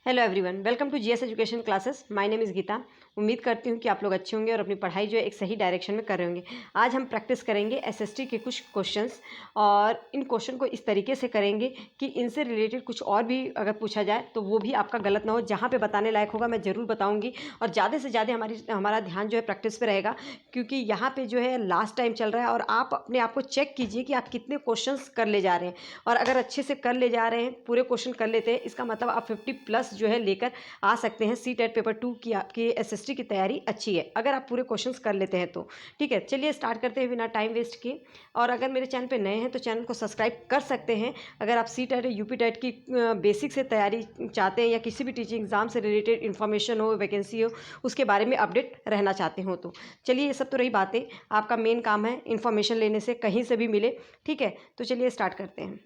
Hello everyone, welcome to GS education classes. My name is Geeta. उम्मीद करती हूँ कि आप लोग अच्छे होंगे और अपनी पढ़ाई जो है एक सही डायरेक्शन में कर रहे होंगे। आज हम प्रैक्टिस करेंगे एसएसटी के कुछ क्वेश्चंस और इन क्वेश्चन को इस तरीके से करेंगे कि इनसे रिलेटेड कुछ और भी अगर पूछा जाए तो वो भी आपका गलत ना हो। जहाँ पे बताने लायक होगा मैं ज़रूर बताऊँगी और ज़्यादा से ज़्यादा हमारा ध्यान जो है प्रैक्टिस पर रहेगा, क्योंकि यहाँ पर जो है लास्ट टाइम चल रहा है और आप अपने आप को चेक कीजिए कि आप कितने क्वेश्चन कर ले जा रहे हैं। और अगर अच्छे से कर ले जा रहे हैं, पूरे क्वेश्चन कर लेते हैं, इसका मतलब आप 50+ जो है लेकर आ सकते हैं। सी-टेट पेपर 2 की आपकी एसएसटी की तैयारी अच्छी है अगर आप पूरे क्वेश्चंस कर लेते हैं तो। ठीक है, चलिए स्टार्ट करते हैं बिना टाइम वेस्ट किए। और अगर मेरे चैनल पे नए हैं तो चैनल को सब्सक्राइब कर सकते हैं। अगर आप सी-टेट या यूपी-टेट की बेसिक से तैयारी चाहते हैं या किसी भी टीचिंग एग्जाम से रिलेटेड इन्फॉर्मेशन हो, वैकेंसी हो, उसके बारे में अपडेट रहना चाहते हो तो। चलिए, ये सब तो रही बातें। आपका मेन काम है इन्फॉर्मेशन लेने से, कहीं से भी मिले। ठीक है, तो चलिए स्टार्ट करते हैं।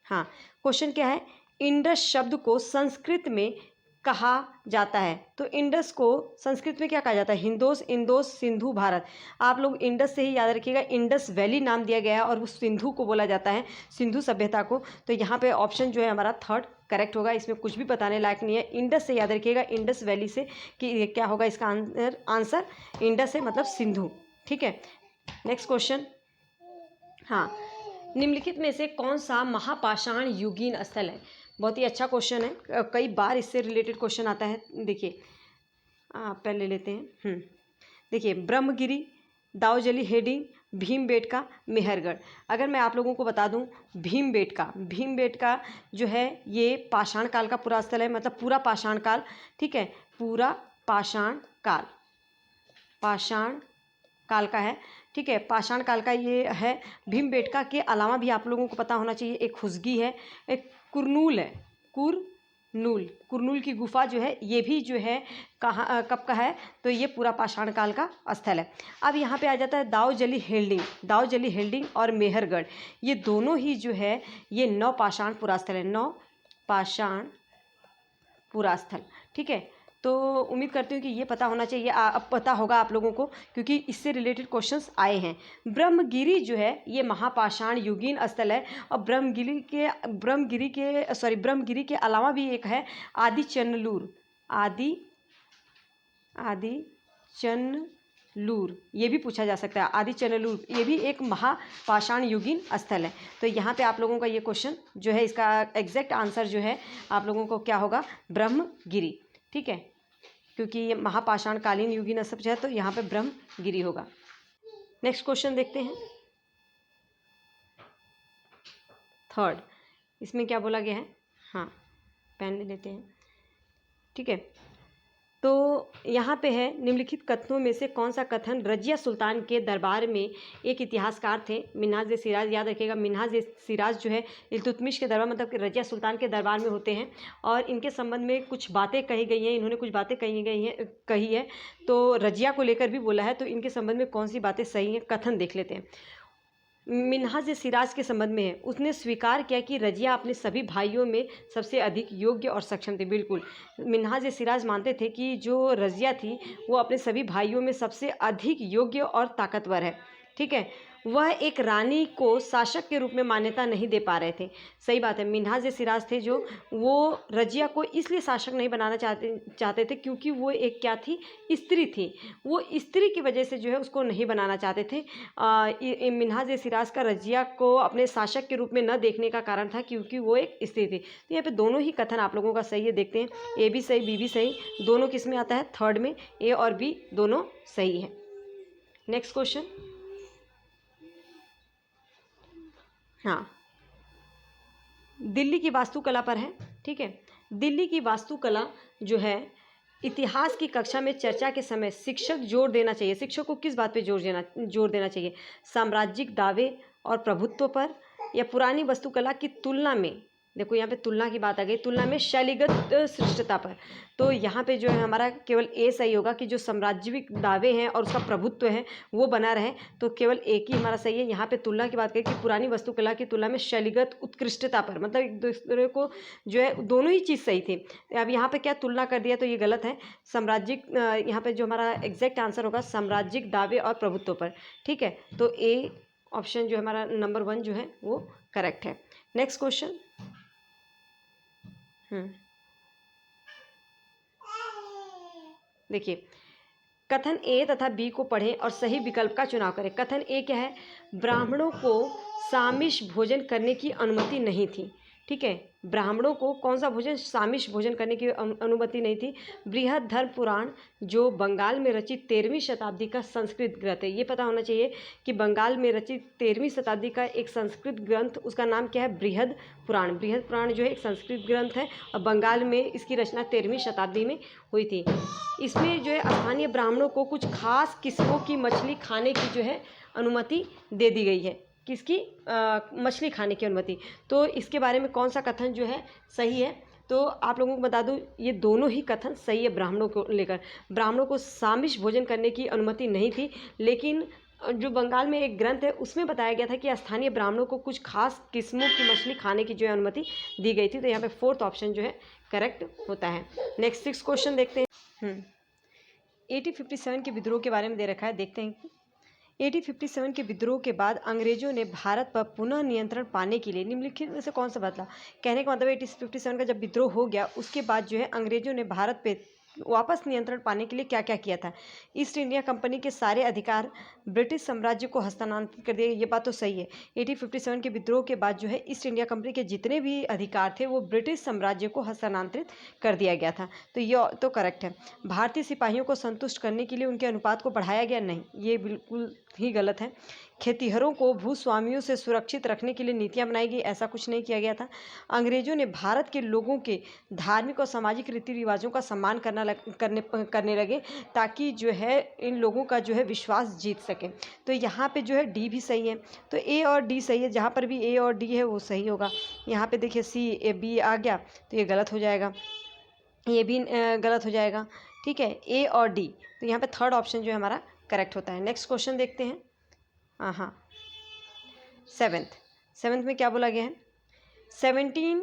हाँ, क्वेश्चन क्या है? इंडस शब्द को संस्कृत में कहा जाता है। तो इंडस को संस्कृत में क्या कहा जाता है? हिंदोस, इंदोस, सिंधु, भारत। आप लोग इंडस से ही याद रखिएगा। इंडस वैली नाम दिया गया है और उस सिंधु को बोला जाता है, सिंधु सभ्यता को। तो यहाँ पे ऑप्शन जो है हमारा थर्ड करेक्ट होगा। इसमें कुछ भी बताने लायक नहीं है। इंडस से याद रखिएगा, इंडस वैली से कि क्या होगा इसका आंसर इंडस है, मतलब सिंधु। ठीक है, नेक्स्ट क्वेश्चन। हाँ, निम्नलिखित में से कौन सा महापाषाण युगीन स्थल है? बहुत ही अच्छा क्वेश्चन है, कई बार इससे रिलेटेड क्वेश्चन आता है। देखिए, पहले लेते हैं। देखिए, ब्रह्मगिरी, दाऊजली हेडिंग, भीमबेटका, मेहरगढ़। अगर मैं आप लोगों को बता दूं, भीमबेटका जो है ये पाषाण काल का पूरा स्थल है, मतलब पूरा पाषाण काल। ठीक है, पूरा पाषाण काल का है। ठीक है, पाषाण काल का ये है। भीमबेटका के अलावा भी आप लोगों को पता होना चाहिए, एक खुसगी है, एक कुरनूल है। कुरनूल की गुफा जो है ये भी जो है कहाँ कब का है? तो ये पूरा पाषाण काल का स्थल है। अब यहाँ पे आ जाता है दाऊजली हेल्डिंग और मेहरगढ़। ये दोनों ही जो है ये नवपाषाण पुरास्थल है, नवपाषाण पुरास्थल। ठीक है, तो उम्मीद करती हूँ कि ये पता होना चाहिए, अब पता होगा आप लोगों को, क्योंकि इससे रिलेटेड क्वेश्चंस आए हैं। ब्रह्मगिरी जो है ये महापाषाण युगीन स्थल है। और ब्रह्मगिरी के अलावा भी एक है आदिचनलूर। ये भी पूछा जा सकता है। आदिचनलूर ये भी एक महापाषाण युगीन स्थल है। तो यहाँ पे आप लोगों का ये क्वेश्चन जो है, इसका एग्जैक्ट आंसर जो है आप लोगों को क्या होगा? ब्रह्मगिरी। ठीक है, क्योंकि ये महापाषाण कालीन युगीन स्थल है तो यहाँ पे ब्रह्मगिरी होगा। नेक्स्ट क्वेश्चन देखते हैं, थर्ड। इसमें क्या बोला गया है? हाँ, पेन ले लेते हैं। ठीक है, तो यहाँ पे है, निम्नलिखित कथनों में से कौन सा कथन रजिया सुल्तान के दरबार में एक इतिहासकार थे? मिन्हाज-ए-सिराज। याद रखिएगा, मिन्हाज-ए-सिराज जो है इल्तुतमिश के दरबार, मतलब कि रजिया सुल्तान के दरबार में होते हैं और इनके संबंध में कुछ बातें कही गई हैं। इन्होंने कुछ बातें कही है, तो रजिया को लेकर भी बोला है। तो इनके संबंध में कौन सी बातें सही हैं, कथन देख लेते हैं। मिन्हाज-ए-सिराज के संबंध में है, उसने स्वीकार किया कि रजिया अपने सभी भाइयों में सबसे अधिक योग्य और सक्षम थे। बिल्कुल, मिन्हाज-ए-सिराज मानते थे कि जो रजिया थी वो अपने सभी भाइयों में सबसे अधिक योग्य और ताकतवर है। ठीक है, वह एक रानी को शासक के रूप में मान्यता नहीं दे पा रहे थे। सही बात है, मिन्हाज-ए-सिराज थे जो, वो रजिया को इसलिए शासक नहीं बनाना चाहते थे क्योंकि वो एक क्या थी? स्त्री थी। वो स्त्री की वजह से जो है उसको नहीं बनाना चाहते थे। मिन्हाज-ए-सिराज का रजिया को अपने शासक के रूप में न देखने का कारण था क्योंकि वो एक स्त्री थी। तो यहाँ पे दोनों ही कथन आप लोगों का सही है। देखते हैं, ए भी सही, बी भी सही, दोनों किस में आता है? थर्ड में। ए और बी दोनों सही है। Next question. हाँ, दिल्ली की वास्तुकला पर है। ठीक है, दिल्ली की वास्तुकला जो है इतिहास की कक्षा में चर्चा के समय शिक्षक को किस बात पे जोर देना चाहिए? साम्राज्यिक दावे और प्रभुत्व पर, या पुरानी वास्तुकला की तुलना में, देखो यहाँ पे तुलना की बात आ गई, तुलना में शैलीगत श्रेष्ठता पर। तो यहाँ पे जो है हमारा केवल ए सही होगा कि जो साम्राज्यिक दावे हैं और उसका प्रभुत्व है वो बना रहे। तो केवल एक ही हमारा सही है। यहाँ पे तुलना की बात करें कि पुरानी वास्तुकला की तुलना में शैलीगत उत्कृष्टता पर, मतलब एक दूसरे को जो है दोनों ही चीज़ सही थी। अब यहाँ पे क्या तुलना कर दिया तो ये गलत है। साम्राज्यिक, यहाँ पे जो हमारा एग्जैक्ट आंसर होगा साम्राज्यिक दावे और प्रभुत्व पर। ठीक है, तो ए ऑप्शन जो हमारा नंबर 1 जो है वो करेक्ट है। Next question. देखिए, कथन ए तथा बी को पढ़ें और सही विकल्प का चुनाव करें। कथन ए क्या है? ब्राह्मणों को सामिष भोजन करने की अनुमति नहीं थी। ठीक है, ब्राह्मणों को कौन सा भोजन? सामिष भोजन करने की अनुमति नहीं थी। बृहद धर्म पुराण जो बंगाल में रचित 13वीं शताब्दी का संस्कृत ग्रंथ है, ये पता होना चाहिए कि बंगाल में रचित 13वीं शताब्दी का एक संस्कृत ग्रंथ, उसका नाम क्या है? बृहद पुराण। बृहद पुराण जो है एक संस्कृत ग्रंथ है और बंगाल में इसकी रचना 13वीं शताब्दी में हुई थी। इसमें जो है स्थानीय ब्राह्मणों को कुछ खास किस्मों की मछली खाने की जो है अनुमति दे दी गई है। किसकी? मछली खाने की अनुमति। तो इसके बारे में कौन सा कथन जो है सही है? तो आप लोगों को बता दूं, ये दोनों ही कथन सही है ब्राह्मणों को लेकर। ब्राह्मणों को सामिष भोजन करने की अनुमति नहीं थी, लेकिन जो बंगाल में एक ग्रंथ है उसमें बताया गया था कि स्थानीय ब्राह्मणों को कुछ खास किस्मों की मछली खाने की जो है अनुमति दी गई थी। तो यहाँ पे फोर्थ ऑप्शन जो है करेक्ट होता है। नेक्स्ट 6 क्वेश्चन देखते हैं। 1857 के विद्रोह के बारे में दे रखा है, देखते हैं। 1857 के विद्रोह के बाद अंग्रेजों ने भारत पर पुनः नियंत्रण पाने के लिए निम्नलिखित में से कौन सा बदला? कहने का मतलब 1857 का जब विद्रोह हो गया उसके बाद जो है अंग्रेजों ने भारत पे वापस नियंत्रण पाने के लिए क्या क्या किया था? ईस्ट इंडिया कंपनी के सारे अधिकार ब्रिटिश साम्राज्य को हस्तांतरित कर दिए। ये बात तो सही है। 1857 के विद्रोह के बाद जो है ईस्ट इंडिया कंपनी के जितने भी अधिकार थे वो ब्रिटिश साम्राज्य को हस्तांतरित कर दिया गया था। तो ये तो करेक्ट है। भारतीय सिपाहियों को संतुष्ट करने के लिए उनके अनुपात को बढ़ाया गया? नहीं, ये बिल्कुल ही गलत है। खेतिहरों को भूस्वामियों से सुरक्षित रखने के लिए नीतियां बनाई गई? ऐसा कुछ नहीं किया गया था। अंग्रेजों ने भारत के लोगों के धार्मिक और सामाजिक रीति रिवाजों का सम्मान करने लगे ताकि जो है इन लोगों का जो है विश्वास जीत सके। तो यहाँ पे जो है डी भी सही है। तो ए और डी सही है, जहाँ पर भी ए और डी है वो सही होगा। यहाँ पे देखिए सी ए बी आ गया तो ये गलत हो जाएगा, ये भी गलत हो जाएगा। ठीक है, ए और डी। तो यहाँ पे थर्ड ऑप्शन जो है हमारा करेक्ट होता है। नेक्स्ट क्वेश्चन देखते हैं। हाँ, सेवेंथ में क्या बोला गया है? 1720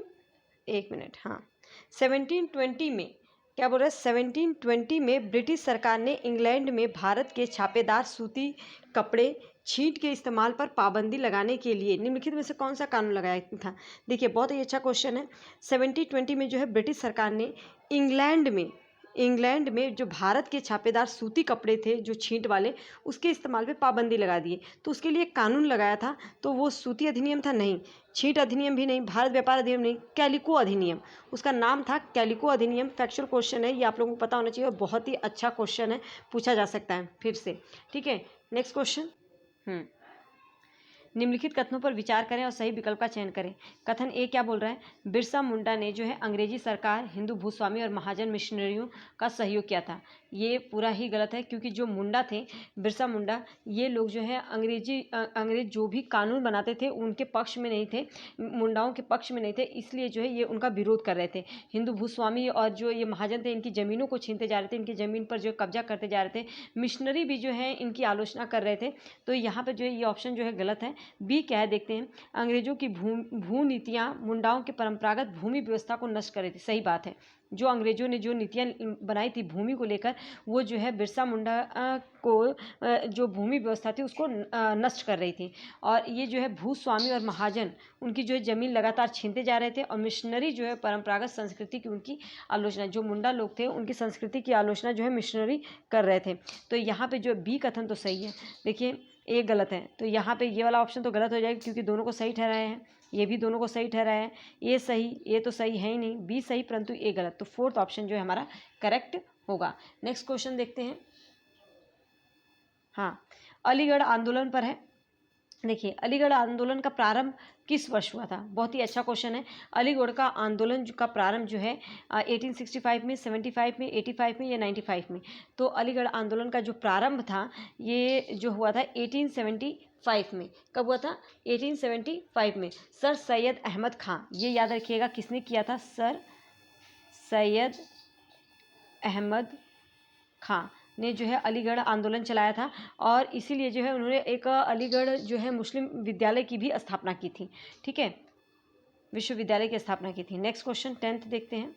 में क्या बोल रहा है? 1720 में ब्रिटिश सरकार ने इंग्लैंड में भारत के छापेदार सूती कपड़े छींट के इस्तेमाल पर पाबंदी लगाने के लिए निम्नलिखित में से कौन सा कानून लगाया था? देखिए, बहुत ही अच्छा क्वेश्चन है। 1720 में जो है ब्रिटिश सरकार ने इंग्लैंड में जो भारत के छापेदार सूती कपड़े थे जो छींट वाले, उसके इस्तेमाल पे पाबंदी लगा दिए। तो उसके लिए कानून लगाया था। तो वो सूती अधिनियम था? नहीं। छींट अधिनियम भी नहीं। भारत व्यापार अधिनियम नहीं। कैलिको अधिनियम, उसका नाम था कैलिको अधिनियम। फैक्चुअल क्वेश्चन है, ये आप लोगों को पता होना चाहिए और बहुत ही अच्छा क्वेश्चन है, पूछा जा सकता है फिर से। ठीक है, नेक्स्ट क्वेश्चन। निम्नलिखित कथनों पर विचार करें और सही विकल्प का चयन करें। कथन ए क्या बोल रहा है? बिरसा मुंडा ने जो है अंग्रेजी सरकार, हिंदू भूस्वामी और महाजन मिशनरियों का सहयोग किया था। ये पूरा ही गलत है, क्योंकि जो मुंडा थे, बिरसा मुंडा, ये लोग जो है अंग्रेज जो भी कानून बनाते थे उनके पक्ष में नहीं थे, मुंडाओं के पक्ष में नहीं थे, इसलिए जो है ये उनका विरोध कर रहे थे। हिंदू भूस्वामी और जो ये महाजन थे, इनकी ज़मीनों को छीनते जा रहे थे, इनकी ज़मीन पर जो कब्जा करते जा रहे थे। मिशनरी भी जो है इनकी आलोचना कर रहे थे। तो यहाँ पर जो है ये ऑप्शन जो है गलत है। बी क्या है देखते हैं। अंग्रेजों की भू नीतियाँ मुंडाओं के परंपरागत भूमि व्यवस्था को नष्ट कर रही थी। सही बात है। जो अंग्रेजों ने जो नीतियाँ बनाई थी भूमि को लेकर, वो जो है बिरसा मुंडा को जो भूमि व्यवस्था थी उसको नष्ट कर रही थी। और ये जो है भूस्वामी और महाजन, उनकी जो है ज़मीन लगातार छीनते जा रहे थे। और मिशनरी जो है परंपरागत संस्कृति की उनकी आलोचना, जो मुंडा लोग थे उनकी संस्कृति की आलोचना जो है मिशनरी कर रहे थे। तो यहाँ पे जो बी कथन तो सही है। देखिए, ए गलत है। तो यहाँ पे ये वाला ऑप्शन तो गलत हो जाएगा, क्योंकि दोनों को सही ठहराए हैं। ये भी दोनों को सही ठहराया है। ए सही, ए तो सही है ही नहीं। बी सही परंतु ए गलत। तो फोर्थ ऑप्शन जो है हमारा करेक्ट होगा। नेक्स्ट क्वेश्चन देखते हैं। हाँ, अलीगढ़ आंदोलन पर है। देखिए, अलीगढ़ आंदोलन का प्रारंभ किस वर्ष हुआ था? बहुत ही अच्छा क्वेश्चन है। अलीगढ़ का आंदोलन का प्रारंभ जो है 1865 में, 75 में, 85 में या 95 में। तो अलीगढ़ आंदोलन का जो प्रारंभ था ये जो हुआ था 1875 में। कब हुआ था? 1875 में। सर सैयद अहमद खां, ये याद रखिएगा किसने किया था? सर सैयद अहमद खां ने जो है अलीगढ़ आंदोलन चलाया था। और इसीलिए जो है उन्होंने एक अलीगढ़ जो है मुस्लिम विद्यालय की भी स्थापना की थी। ठीक है, विश्वविद्यालय की स्थापना की थी। नेक्स्ट क्वेश्चन 10th देखते हैं।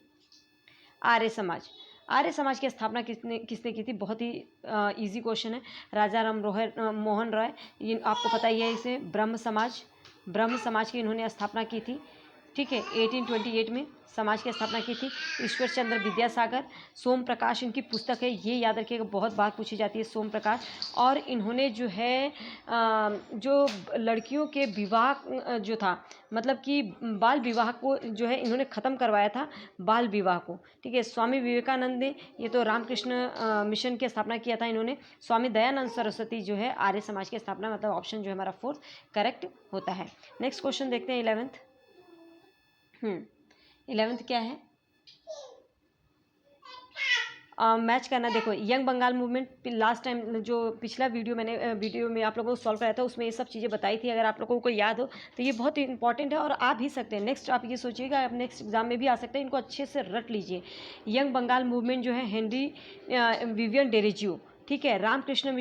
आर्य समाज की स्थापना किसने की थी? बहुत ही इजी क्वेश्चन है। राजा राम मोहन रॉय, ये आपको पता ही है। इसे ब्रह्म समाज की इन्होंने स्थापना की थी। ठीक है। 1828 में समाज की स्थापना की थी। ईश्वर चंद्र विद्यासागर, सोम प्रकाश इनकी पुस्तक है, ये याद रखिएगा, बहुत बार पूछी जाती है सोम प्रकाश। और इन्होंने जो है जो लड़कियों के विवाह जो था, मतलब कि बाल विवाह को जो है इन्होंने ख़त्म करवाया था, बाल विवाह को। ठीक है। स्वामी विवेकानंद ने, ये तो रामकृष्ण मिशन की स्थापना किया था इन्होंने। स्वामी दयानंद सरस्वती जो है आर्य समाज की स्थापना, मतलब ऑप्शन जो है हमारा 4 करेक्ट होता है। नेक्स्ट क्वेश्चन देखते हैं 11th। 11th क्या है? मैच करना। देखो, young Bengal movement last time जो पिछला वीडियो में आप लोगों को सॉल्व कराया था, उसमें ये सब चीज़ें बताई थी। अगर आप लोगों को याद हो तो ये बहुत इंपॉर्टेंट है और आ भी सकते हैं। नेक्स्ट आप ये सोचिएगा, आप नेक्स्ट एग्जाम में भी आ सकते हैं, इनको अच्छे से रट लीजिए। यंग बंगाल मूवमेंट जो है हेनरी विवियन डेरेजियो, ठीक है। रामकृष्ण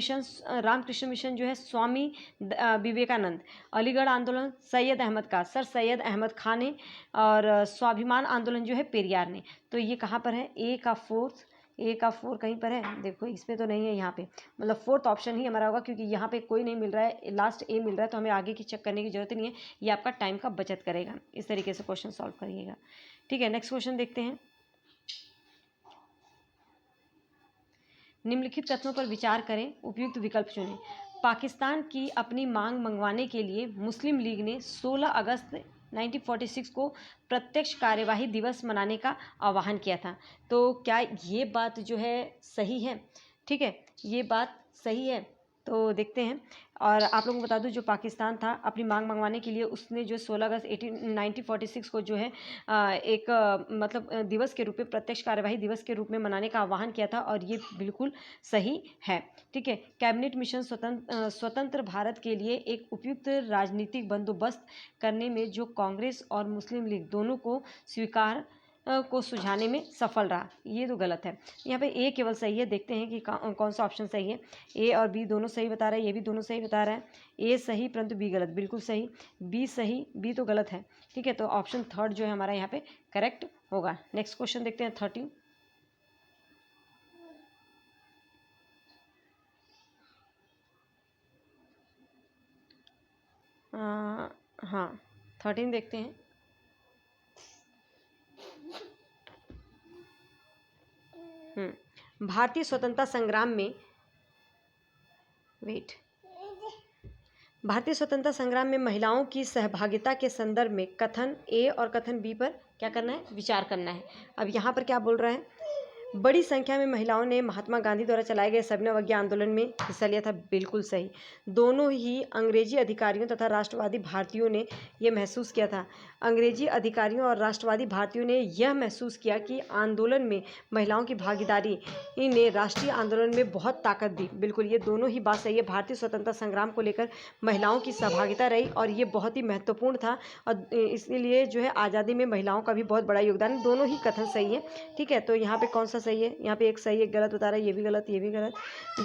मिशन जो है स्वामी विवेकानंद। अलीगढ़ आंदोलन सैयद अहमद का, सर सैयद अहमद खान ने। और स्वाभिमान आंदोलन जो है पेरियार ने। तो ये कहाँ पर है? ए का 4 कहीं पर है? देखो इसमें तो नहीं है, यहाँ पे मतलब 4th ऑप्शन ही हमारा होगा, क्योंकि यहाँ पे कोई नहीं मिल रहा है, लास्ट ए मिल रहा है, तो हमें आगे की चेक करने की जरूरत नहीं है। ये आपका टाइम का बचत करेगा। इस तरीके से क्वेश्चन सॉल्व करिएगा। ठीक है। नेक्स्ट क्वेश्चन देखते हैं। निम्नलिखित कथनों पर विचार करें, उपयुक्त विकल्प चुनें। पाकिस्तान की अपनी मांग मंगवाने के लिए मुस्लिम लीग ने 16 अगस्त 1946 को प्रत्यक्ष कार्यवाही दिवस मनाने का आह्वान किया था। तो क्या ये बात जो है सही है? ठीक है, ये बात सही है। तो देखते हैं। और आप लोगों को बता दूं, जो पाकिस्तान था अपनी मांग मंगवाने के लिए, उसने जो 16 अगस्त 1946 को जो है एक मतलब दिवस के रूप में, प्रत्यक्ष कार्यवाही दिवस के रूप में मनाने का आह्वान किया था, और ये बिल्कुल सही है। ठीक है। कैबिनेट मिशन स्वतंत्र भारत के लिए एक उपयुक्त राजनीतिक बंदोबस्त करने में जो कांग्रेस और मुस्लिम लीग दोनों को स्वीकार को सुझाने में सफल रहा। ये तो गलत है। यहाँ पे ए केवल सही है। देखते हैं कि कौन सा ऑप्शन सही है। ए और बी दोनों सही बता रहा है, ये भी दोनों सही बता रहा है। ए सही परंतु बी गलत, बिल्कुल सही। बी सही, बी तो गलत है। ठीक है। तो ऑप्शन 3 जो है हमारा यहाँ पे करेक्ट होगा। नेक्स्ट क्वेश्चन देखते हैं 13। हाँ 13 देखते हैं। भारतीय स्वतंत्रता संग्राम में भारतीय स्वतंत्रता संग्राम में महिलाओं की सहभागिता के संदर्भ में कथन ए और कथन बी पर क्या करना है? विचार करना है। अब यहाँ पर क्या बोल रहा है? बड़ी संख्या में महिलाओं ने महात्मा गांधी द्वारा चलाए गए सविनय अवज्ञा आंदोलन में हिस्सा लिया था। बिल्कुल सही। दोनों ही अंग्रेजी अधिकारियों तथा राष्ट्रवादी भारतीयों ने यह महसूस किया था। अंग्रेजी अधिकारियों और राष्ट्रवादी भारतीयों ने यह महसूस किया कि आंदोलन में महिलाओं की भागीदारी ने राष्ट्रीय आंदोलन में बहुत ताकत दी। बिल्कुल, ये दोनों ही बात सही है। भारतीय स्वतंत्रता संग्राम को लेकर महिलाओं की सहभागिता रही और ये बहुत ही महत्वपूर्ण था, और इसलिए जो है आज़ादी में महिलाओं का भी बहुत बड़ा योगदान। दोनों ही कथन सही है। ठीक है। तो यहाँ पे कौन सा सही है? यहाँ पे एक सही एक गलत बता रहा है, ये भी गलत, ये भी गलत।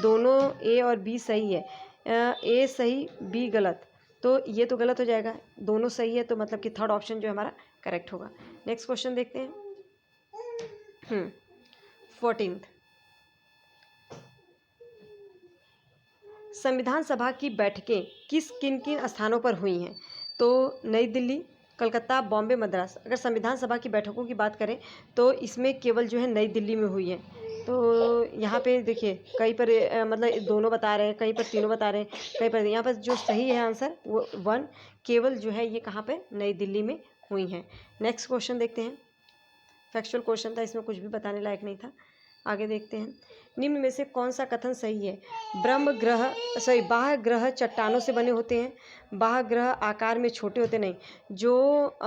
दोनों ए और बी सही है। ए सही, बी गलत, तो ये तो गलत हो जाएगा। दोनों सही है, तो मतलब कि 3rd ऑप्शन जो हमारा करेक्ट होगा। नेक्स्ट क्वेश्चन देखते हैं। 14th। संविधान सभा की बैठकें किन किन स्थानों पर हुई हैं? तो नई दिल्ली, कलकत्ता, बॉम्बे, मद्रास। अगर संविधान सभा की बैठकों की बात करें तो इसमें केवल जो है नई दिल्ली में हुई है। तो यहाँ पे देखिए, कहीं पर मतलब दोनों बता रहे हैं, कहीं पर तीनों बता रहे हैं, कहीं पर। यहाँ पर जो सही है आंसर वो 1 केवल जो है ये कहाँ पे? नई दिल्ली में हुई हैं। नेक्स्ट क्वेश्चन देखते हैं। फैक्चुअल क्वेश्चन था, इसमें कुछ भी बताने लायक नहीं था। आगे देखते हैं। निम्न में से कौन सा कथन सही है? बाह्य ग्रह चट्टानों से बने होते हैं। बाह्य ग्रह आकार में छोटे होते नहीं। जो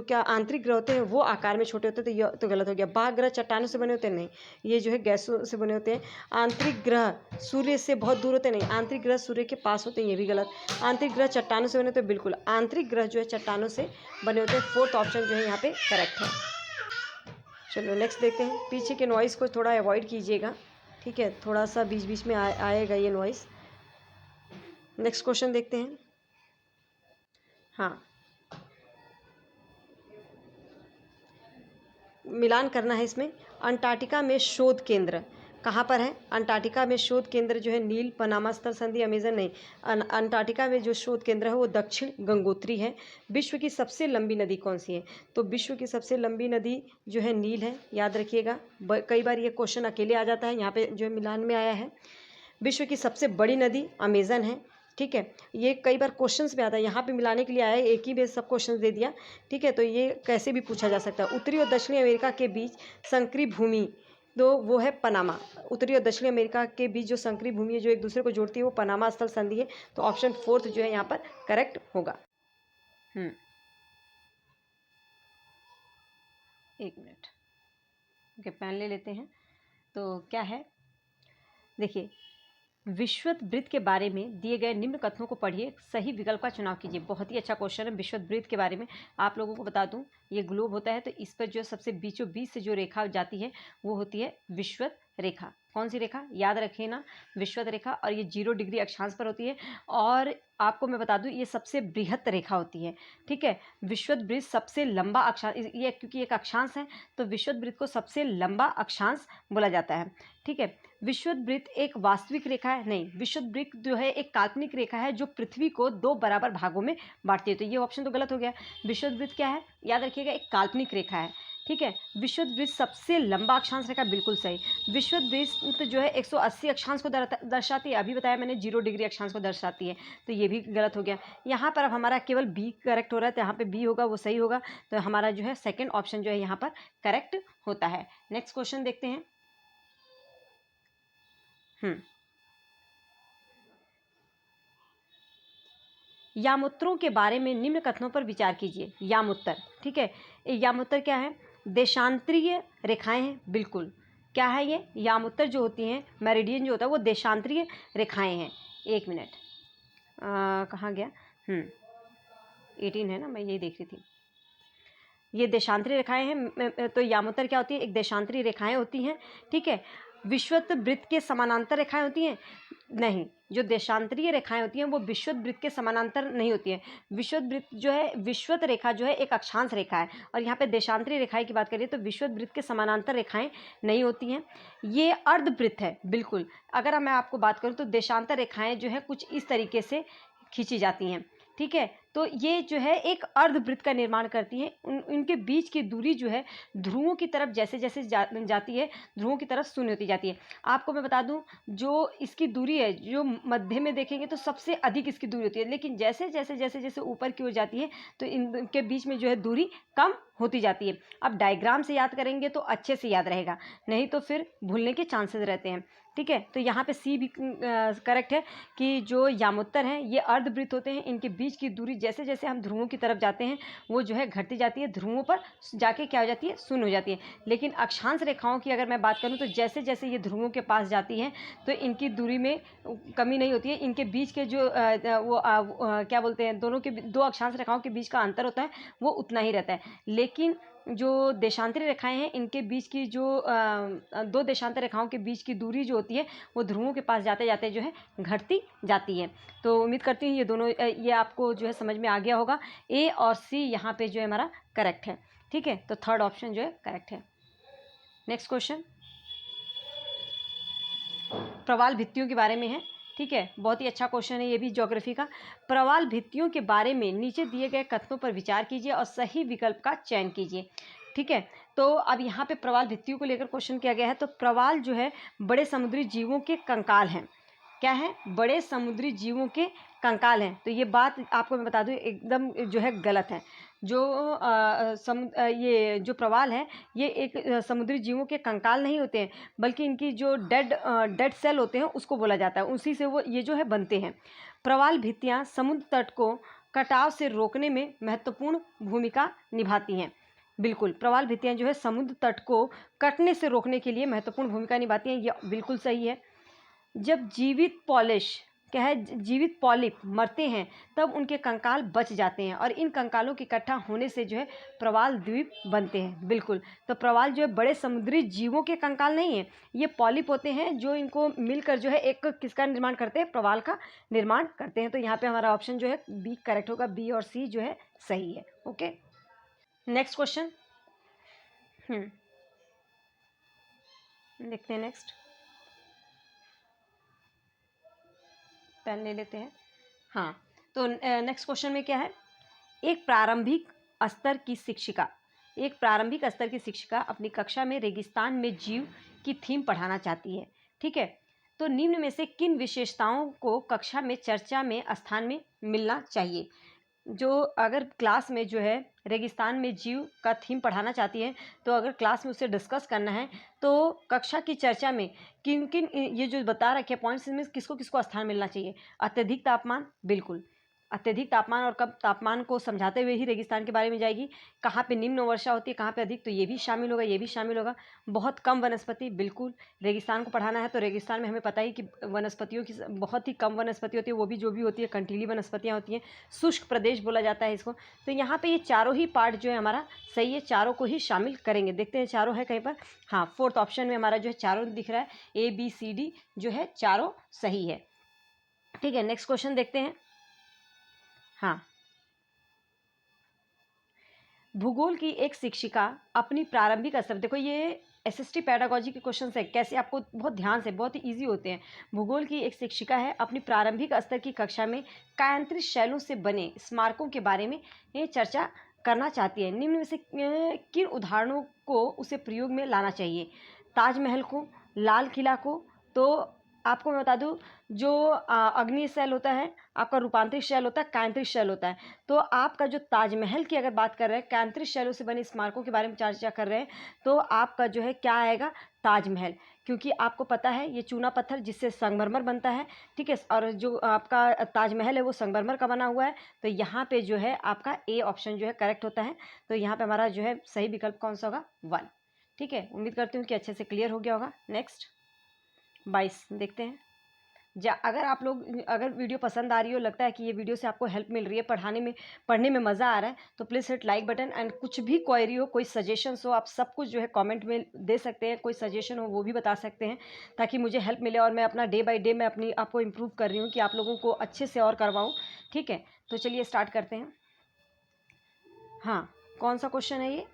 क्या आंतरिक ग्रह होते हैं वो आकार में छोटे होते हैं, तो यह तो गलत हो गया। बाह्य ग्रह चट्टानों से बने होते नहीं, ये जो है गैसों से बने होते हैं। आंतरिक ग्रह सूर्य से बहुत दूर होते नहीं, आंतरिक ग्रह सूर्य के पास होते हैं, ये भी गलत। आंतरिक ग्रह चट्टानों से बने होते हैं, बिल्कुल। आंतरिक ग्रह जो है चट्टानों से बने होते हैं। 4th ऑप्शन जो है यहाँ पे करेक्ट है। चलो नेक्स्ट देखते हैं। पीछे के नॉइज़ को थोड़ा अवॉइड कीजिएगा। ठीक है, थोड़ा सा बीच बीच में आएगा ये नॉइज़। नेक्स्ट क्वेश्चन देखते हैं। हाँ, मिलान करना है इसमें। अंटार्कटिका में शोध केंद्र कहाँ पर है? अंटार्कटिका में शोध केंद्र जो है नील, पनामा स्थल संधि, अमेजन नहीं। अंटार्कटिका में जो शोध केंद्र है वो दक्षिण गंगोत्री है। विश्व की सबसे लंबी नदी कौन सी है? तो विश्व की सबसे लंबी नदी जो है नील है, याद रखिएगा। कई बार ये क्वेश्चन अकेले आ जाता है, यहाँ पे जो है मिलान में आया है। विश्व की सबसे बड़ी नदी अमेजन है, ठीक है। ये कई बार क्वेश्चंस में आता है, यहाँ पे मिलाने के लिए आया है, एक ही में सब क्वेश्चन दे दिया, ठीक है। तो ये कैसे भी पूछा जा सकता है। उत्तरी और दक्षिणी अमेरिका के बीच संकरी भूमि, तो वो है पनामा। उत्तरी और दक्षिणी अमेरिका के बीच जो संकरी भूमि है जो एक दूसरे को जोड़ती है वो पनामा स्थल संधि है। तो ऑप्शन 4 जो है यहाँ पर करेक्ट होगा। एक मिनट, ओके, पेन ले लेते हैं। तो क्या है, देखिए, विश्वत वृत्त के बारे में दिए गए निम्न कथनों को पढ़िए, सही विकल्प का चुनाव कीजिए। बहुत ही अच्छा क्वेश्चन है। विश्वत वृत्त के बारे में आप लोगों को बता दूं, ये ग्लोब होता है, तो इस पर जो सबसे बीचों बीच से जो रेखा जाती है वो होती है विश्वत रेखा। कौन सी रेखा? याद रखिए ना, विश्वत रेखा। और ये 0 डिग्री अक्षांश पर होती है। और आपको मैं बता दूं, ये सबसे बृहत रेखा होती है, ठीक है। विश्वत वृत्त सबसे लंबा अक्षांश, ये क्योंकि एक अक्षांश है तो विश्वत वृत्त को सबसे लंबा अक्षांश बोला जाता है, ठीक है। विश्वत वृत्त एक वास्तविक रेखा है? नहीं, विश्वत वृत्त जो है एक काल्पनिक रेखा है जो पृथ्वी को 2 बराबर भागों में बांटती है। तो ये ऑप्शन तो गलत हो गया। विश्वत वृत्त क्या है? याद रखिएगा, एक काल्पनिक रेखा है, ठीक है। विश्वत वृत्त सबसे लंबा अक्षांश रेखा, बिल्कुल सही। विश्वत वृत्त जो है 180 अक्षांश को दर्शाती है, अभी बताया मैंने 0 डिग्री अक्षांश को दर्शाती है, तो ये भी गलत हो गया। यहाँ पर अब हमारा केवल बी करेक्ट हो रहा है, तो यहाँ पे बी होगा, वो सही होगा। तो हमारा जो है सेकेंड ऑप्शन जो है यहाँ पर करेक्ट होता है। नेक्स्ट क्वेश्चन देखते हैं। यामोत्तरों के बारे में निम्न कथनों पर विचार कीजिए। यामोत्तर, ठीक है। यामोत्तर क्या है? देशांतरीय रेखाएं हैं, बिल्कुल। क्या है ये? यामोत्तर जो होती हैं, मेरिडियन जो होता है वो देशांतरीय रेखाएं हैं। एक मिनट, कहाँ गया? 18 है ना, मैं यही देख रही थी। ये देशांतरीय रेखाएं हैं। तो यामोत्तर क्या होती है? एक देशांतरीय रेखाएं होती हैं, ठीक है। विश्वत वृत्त के समानांतर रेखाएं होती हैं? नहीं, जो देशांतरीय रेखाएं होती हैं वो विश्वत वृत्त के समानांतर नहीं होती हैं। विश्वत वृत्त जो है, विश्वत रेखा जो है एक अक्षांश रेखा है, और यहाँ पे देशांतरीय रेखाएं की बात करिए तो विश्वत वृत्त के समानांतर रेखाएं नहीं होती हैं। ये अर्धवृत्त है, बिल्कुल। अगर मैं आपको बात करूँ तो देशांतर रेखाएं जो है कुछ इस तरीके से खींची जाती हैं, ठीक है। तो ये जो है एक अर्धवृत्त का निर्माण करती हैं। उनके बीच की दूरी जो है ध्रुवों की तरफ जैसे जैसे जाती है, ध्रुवों की तरफ शून्य होती जाती है। आपको मैं बता दूं, जो इसकी दूरी है, जो मध्य में देखेंगे तो सबसे अधिक इसकी दूरी होती है, लेकिन जैसे जैसे जैसे जैसे ऊपर की ओर जाती है तो इनके बीच में जो है दूरी कम होती जाती है। अब डायग्राम से याद करेंगे तो अच्छे से याद रहेगा, नहीं तो फिर भूलने के चांसेस रहते हैं, ठीक है। तो यहाँ पे सी भी करेक्ट है कि जो यामोत्तर हैं ये अर्धवृत्त होते हैं। इनके बीच की दूरी जैसे जैसे हम ध्रुवों की तरफ जाते हैं वो जो है घटती जाती है, ध्रुवों पर जाके क्या हो जाती है? शून्य हो जाती है। लेकिन अक्षांश रेखाओं की अगर मैं बात करूं तो जैसे जैसे ये ध्रुवों के पास जाती हैं तो इनकी दूरी में कमी नहीं होती है। इनके बीच के जो क्या बोलते हैं, दोनों के 2 अक्षांश रेखाओं के बीच का अंतर होता है वो उतना ही रहता है। लेकिन जो देशांतरी रेखाएं हैं इनके बीच की जो 2 देशांतर रेखाओं के बीच की दूरी जो होती है वो ध्रुवों के पास जाते जाते जो है घटती जाती है। तो उम्मीद करती हूँ ये दोनों ये आपको जो है समझ में आ गया होगा। ए और सी यहाँ पे जो है हमारा करेक्ट है, ठीक है। तो थर्ड ऑप्शन जो है करेक्ट है। नेक्स्ट क्वेश्चन प्रवाल भित्तियों के बारे में है, ठीक है। बहुत ही अच्छा क्वेश्चन है ये भी, ज्योग्राफी का। प्रवाल भित्तियों के बारे में नीचे दिए गए कथनों पर विचार कीजिए और सही विकल्प का चयन कीजिए, ठीक है। तो अब यहाँ पे प्रवाल भित्तियों को लेकर क्वेश्चन किया गया है। तो प्रवाल जो है बड़े समुद्री जीवों के कंकाल हैं। क्या है? बड़े समुद्री जीवों के कंकाल हैं। तो ये बात आपको मैं बता दूं एकदम जो है गलत है। जो ये जो प्रवाल है ये एक समुद्री जीवों के कंकाल नहीं होते हैं, बल्कि इनकी जो डेड सेल होते हैं उसको बोला जाता है, उसी से वो ये जो है बनते हैं। प्रवाल भित्तियाँ समुद्र तट को कटाव से रोकने में महत्वपूर्ण भूमिका निभाती हैं। बिल्कुल, प्रवाल भित्तियाँ जो है समुद्र तट को कटने से रोकने के लिए महत्वपूर्ण भूमिका निभाती हैं, ये बिल्कुल सही है। जब जीवित पॉलिप मरते हैं तब उनके कंकाल बच जाते हैं और इन कंकालों के इकट्ठा होने से जो है प्रवाल द्वीप बनते हैं। बिल्कुल, तो प्रवाल जो है बड़े समुद्री जीवों के कंकाल नहीं है, ये पॉलिप होते हैं जो इनको मिलकर जो है एक किसका निर्माण करते हैं? प्रवाल का निर्माण करते हैं। तो यहाँ पे हमारा ऑप्शन जो है बी करेक्ट होगा, बी और सी जो है सही है। ओके, नेक्स्ट क्वेश्चन देखते हैं। नेक्स्ट पेन ले लेते हैं। हाँ, तो नेक्स्ट क्वेश्चन में क्या है, एक प्रारंभिक स्तर की शिक्षिका अपनी कक्षा में रेगिस्तान में जीव की थीम पढ़ाना चाहती है। ठीक है, तो निम्न में से किन विशेषताओं को कक्षा में चर्चा में स्थान में मिलना चाहिए। जो अगर क्लास में जो है रेगिस्तान में जीव का थीम पढ़ाना चाहती है, तो अगर क्लास में उसे डिस्कस करना है तो कक्षा की चर्चा में किन किन ये जो बता रखे पॉइंट्स में किसको किसको स्थान मिलना चाहिए। अत्यधिक तापमान, बिल्कुल अत्यधिक तापमान और कम तापमान को समझाते हुए ही रेगिस्तान के बारे में जाएगी। कहाँ पे निम्न वर्षा होती है, कहाँ पे अधिक, तो ये भी शामिल होगा, ये भी शामिल होगा। बहुत कम वनस्पति, बिल्कुल रेगिस्तान को पढ़ाना है तो रेगिस्तान में हमें पता ही कि वनस्पतियों की बहुत ही कम वनस्पति होती है, वो भी जो भी होती है कंटीली वनस्पतियाँ होती हैं, शुष्क प्रदेश बोला जाता है इसको। तो यहाँ पे ये चारों ही पार्ट जो है हमारा सही है, चारों को ही शामिल करेंगे। देखते हैं चारों है कहीं पर। हाँ, फोर्थ ऑप्शन में हमारा जो है चारों दिख रहा है, ABCD जो है चारों सही है। ठीक है, नेक्स्ट क्वेश्चन देखते हैं। हाँ, भूगोल की एक शिक्षिका अपनी प्रारंभिक स्तर, देखो ये SST पैडागोजी के क्वेश्चन है, कैसे आपको बहुत ध्यान से, बहुत ही ईजी होते हैं। भूगोल की एक शिक्षिका है अपनी प्रारंभिक स्तर की कक्षा में कायांतरित शैलों से बने स्मारकों के बारे में ये चर्चा करना चाहती है। निम्न में से किन उदाहरणों को उसे प्रयोग में लाना चाहिए। ताजमहल को, लाल किला को, तो आपको मैं बता दूं जो अग्नि शैल होता है, आपका रूपांतरित शैल होता है, कायांतरित शैल होता है। तो आपका जो ताजमहल की अगर बात कर रहे हैं, कायांतरित शैलों से बने स्मारकों के बारे में चर्चा कर रहे हैं, तो आपका जो है क्या आएगा, ताजमहल। क्योंकि आपको पता है ये चूना पत्थर जिससे संगमरमर बनता है। ठीक है, और जो आपका ताजमहल है वो संगमरमर का बना हुआ है। तो यहाँ पे जो है आपका A ऑप्शन जो है करेक्ट होता है। तो यहाँ पे हमारा जो है सही विकल्प कौन सा होगा, 1। ठीक है, उम्मीद करती हूँ कि अच्छे से क्लियर हो गया होगा। नेक्स्ट 22 देखते हैं। अगर आप लोग अगर वीडियो पसंद आ रही हो, लगता है कि ये वीडियो से आपको हेल्प मिल रही है, पढ़ने में मज़ा आ रहा है, तो please hit like button. And कुछ भी क्वेरी हो, कोई सजेशंस हो, आप सब कुछ जो है कमेंट में दे सकते हैं। कोई सजेशन हो वो भी बता सकते हैं, ताकि मुझे हेल्प मिले और मैं अपना डे बाई डे मैं अपनी आपको इम्प्रूव कर रही हूँ कि आप लोगों को अच्छे से और करवाऊँ। ठीक है, तो चलिए स्टार्ट करते हैं। हाँ, कौन सा क्वेश्चन है ये,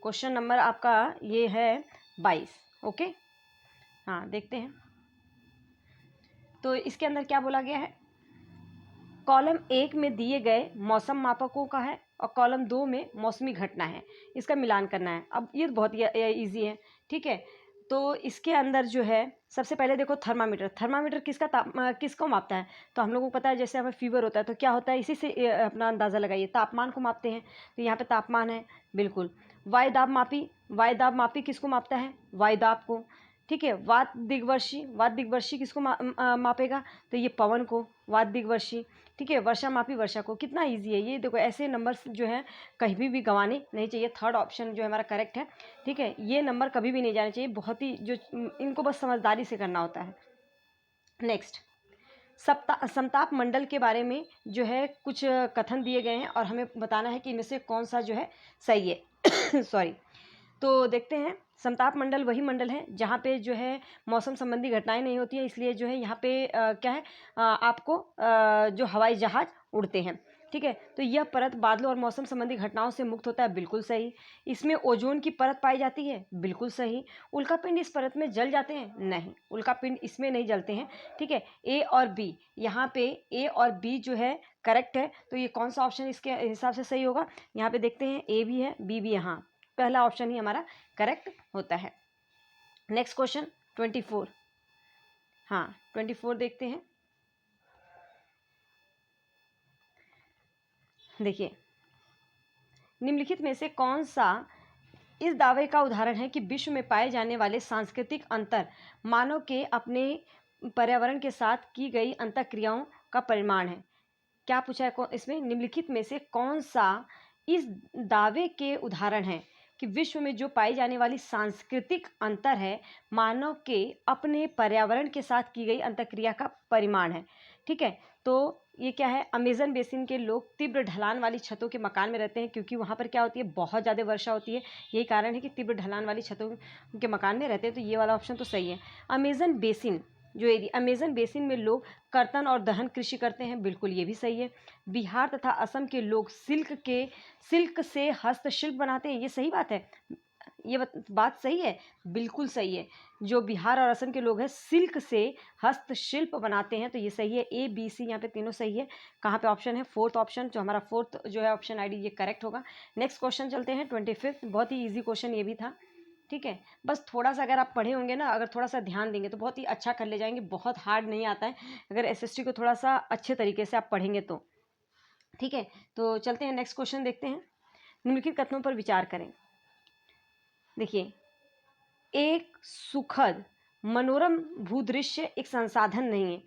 क्वेश्चन नंबर आपका ये है 22। ओके, हाँ देखते हैं। तो इसके अंदर क्या बोला गया है, कॉलम 1 में दिए गए मौसम मापकों का है और कॉलम 2 में मौसमी घटना है, इसका मिलान करना है। अब ये बहुत ईजी है। ठीक है, तो इसके अंदर जो है सबसे पहले देखो थर्मामीटर किसको मापता है, तो हम लोगों को पता है जैसे हमें फीवर होता है तो क्या होता है, इसी से अपना अंदाज़ा लगाइए, तापमान को मापते हैं। तो यहाँ पे तापमान है, बिल्कुल। वायुदाब मापी किसको मापता है, वायुदाब को। ठीक है, वात दिग्वर्षी किसको मापेगा, तो ये पवन को, वात दिग्वर्षी। ठीक है, वर्षा मापी वर्षा को। कितना इजी है ये, देखो ऐसे नंबर्स जो है कहीं भी गंवाने नहीं चाहिए। थर्ड ऑप्शन जो है हमारा करेक्ट है। ठीक है, ये नंबर कभी भी नहीं जाने चाहिए, बहुत ही जो इनको बस समझदारी से करना होता है। नेक्स्ट, समताप मंडल के बारे में जो है कुछ कथन दिए गए हैं और हमें बताना है कि इनमें से कौन सा जो है सही है सॉरी। तो देखते हैं, समताप मंडल वही मंडल है जहाँ पे जो है मौसम संबंधी घटनाएं नहीं होती हैं, इसलिए जो है यहाँ पे क्या है आपको जो हवाई जहाज उड़ते हैं। ठीक है, तो यह परत बादलों और मौसम संबंधी घटनाओं से मुक्त होता है, बिल्कुल सही। इसमें ओजोन की परत पाई जाती है, बिल्कुल सही। उल्कापिंड इस परत में जल जाते हैं, नहीं, उल्कापिंड इसमें नहीं जलते हैं। ठीक है, A और B, यहाँ पे A और B जो है करेक्ट है। तो ये कौन सा ऑप्शन इसके हिसाब से सही होगा, यहाँ पे देखते हैं A भी है, B भी है। हाँ, पहला ऑप्शन ही हमारा करेक्ट होता है। Next question 24। हाँ, 24 देखते हैं। देखिए, निम्नलिखित में से कौन सा इस दावे का उदाहरण है कि विश्व में पाए जाने वाले सांस्कृतिक अंतर मानव के अपने पर्यावरण के साथ की गई अंतःक्रियाओं का परिमाण है। क्या पूछा है इसमें, निम्नलिखित में से कौन सा इस दावे के उदाहरण है कि विश्व में जो पाई जाने वाली सांस्कृतिक अंतर है मानव के अपने पर्यावरण के साथ की गई अंतःक्रिया का परिमाण है। ठीक है, तो ये क्या है, अमेजन बेसिन के लोग तीव्र ढलान वाली छतों के मकान में रहते हैं, क्योंकि वहाँ पर क्या होती है, बहुत ज़्यादा वर्षा होती है। यही कारण है कि तीव्र ढलान वाली छतों के मकान में रहते हैं। तो ये वाला ऑप्शन तो सही है। अमेजन बेसिन जो एरिया, अमेजन बेसिन में लोग कर्तन और दहन कृषि करते हैं, बिल्कुल ये भी सही है। बिहार तथा असम के लोग सिल्क से हस्तशिल्प बनाते हैं, ये सही बात है। ये बात सही है? बिल्कुल सही है। जो बिहार और असम के लोग हैं सिल्क से हस्तशिल्प बनाते हैं, तो ये सही है। ए बी सी यहाँ पे तीनों सही है। कहाँ पे ऑप्शन है? फोर्थ ऑप्शन, जो हमारा फोर्थ जो है ऑप्शन आईडी, ये करेक्ट होगा। नेक्स्ट क्वेश्चन चलते हैं 25th। बहुत ही ईजी क्वेश्चन ये भी था, ठीक है। बस थोड़ा सा अगर आप पढ़े होंगे ना, अगर थोड़ा सा ध्यान देंगे तो बहुत ही अच्छा कर ले जाएंगे। बहुत हार्ड नहीं आता है अगर एसएसटी को थोड़ा सा अच्छे तरीके से आप पढ़ेंगे तो, ठीक है। तो चलते हैं नेक्स्ट क्वेश्चन देखते हैं। निम्नलिखित कथनों पर विचार करें। देखिए, एक सुखद मनोरम भूदृश्य एक संसाधन नहीं है।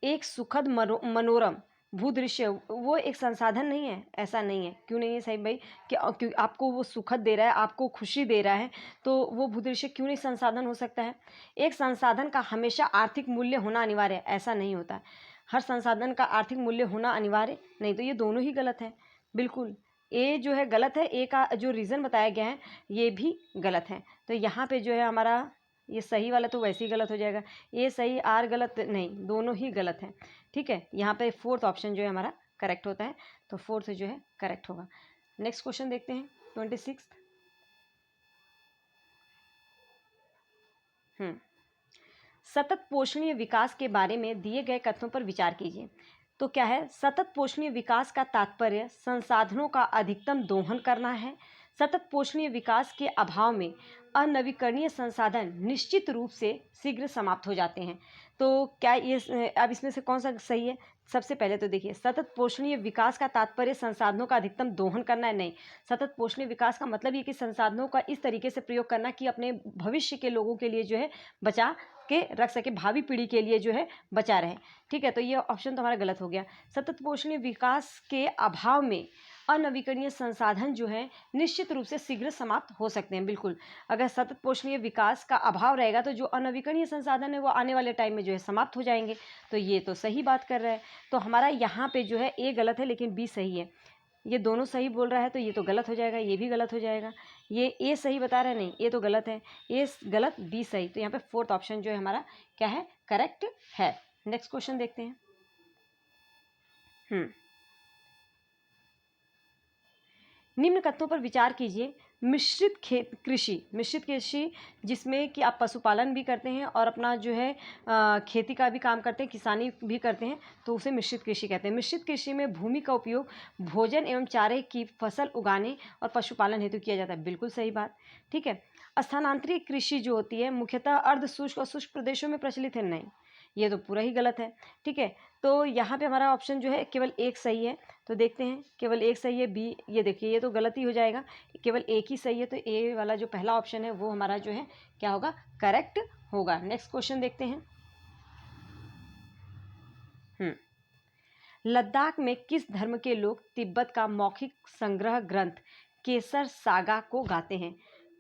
एक सुखद मनोरम भूदृश्य वो एक संसाधन नहीं है, ऐसा नहीं है। क्यों नहीं है साहिब भाई? कि आपको वो सुखद दे रहा है, आपको खुशी दे रहा है, तो वो भूदृश्य क्यों नहीं संसाधन हो सकता है? एक संसाधन का हमेशा आर्थिक मूल्य होना अनिवार्य है, ऐसा नहीं होता है। हर संसाधन का आर्थिक मूल्य होना अनिवार्य नहीं, तो ये दोनों ही गलत है। बिल्कुल ए जो है गलत है, ए का जो रीज़न बताया गया है ये भी गलत है। तो यहाँ पे जो है हमारा ये सही वाला तो वैसे ही गलत हो जाएगा। ए सही, आर गलत नहीं, दोनों ही गलत हैं, ठीक है। यहाँ पे फोर्थ ऑप्शन जो है हमारा करेक्ट होता है, तो फोर्थ जो है करेक्ट होगा। नेक्स्ट क्वेश्चन देखते हैं 26। सतत पोषणीय विकास के बारे में दिए गए कथनों पर विचार कीजिए। तो क्या है? सतत पोषणीय विकास का तात्पर्य संसाधनों का अधिकतम दोहन करना है। सतत पोषणीय विकास के अभाव में अनवीकरणीय संसाधन निश्चित रूप से शीघ्र समाप्त हो जाते हैं। तो क्या ये अब इसमें से कौन सा सही है? सबसे पहले तो देखिए, सतत पोषणीय विकास का तात्पर्य संसाधनों का अधिकतम दोहन करना है, नहीं। सतत पोषणीय विकास का मतलब ये कि संसाधनों का इस तरीके से प्रयोग करना कि अपने भविष्य के लोगों के लिए जो है बचा के रख सके, भावी पीढ़ी के लिए जो है बचा रहे, ठीक है। तो ये ऑप्शन तो हमारा गलत हो गया। सतत पोषणीय विकास के अभाव में अनवीकरणीय संसाधन जो है निश्चित रूप से शीघ्र समाप्त हो सकते हैं। बिल्कुल, अगर सतत पोषणीय विकास का अभाव रहेगा तो जो अनवीकरणीय संसाधन है वो आने वाले टाइम में जो है समाप्त हो जाएंगे। तो ये तो सही बात कर रहा है। तो हमारा यहाँ पे जो है ए गलत है लेकिन बी सही है। ये दोनों सही बोल रहा है तो ये तो गलत हो जाएगा, ये भी गलत हो जाएगा। ये ए सही बता रहा है, नहीं, ये तो गलत है। ए गलत, बी सही। तो यहाँ पे फोर्थ ऑप्शन जो है हमारा क्या है? करेक्ट है। नेक्स्ट क्वेश्चन देखते हैं। निम्न कथनों पर विचार कीजिए। मिश्रित कृषि जिसमें कि आप पशुपालन भी करते हैं और अपना जो है खेती का भी काम करते हैं, किसानी भी करते हैं, तो उसे मिश्रित कृषि कहते हैं। मिश्रित कृषि में भूमि का उपयोग भोजन एवं चारे की फसल उगाने और पशुपालन हेतु किया जाता है। बिल्कुल सही बात, ठीक है। स्थानांतरित कृषि जो होती है मुख्यतः अर्ध शुष्क और शुष्क प्रदेशों में प्रचलित है, नहीं, ये तो पूरा ही गलत है, ठीक है। तो यहाँ पे हमारा ऑप्शन जो है केवल एक सही है। तो देखते हैं, केवल एक सही है, बी, ये देखिए ये तो गलत ही हो जाएगा, केवल एक ही सही है। तो ए वाला जो पहला ऑप्शन है वो हमारा जो है क्या होगा? करेक्ट होगा। नेक्स्ट क्वेश्चन देखते हैं। लद्दाख में किस धर्म के लोग तिब्बत का मौखिक संग्रह ग्रंथ केसर सागा को गाते हैं?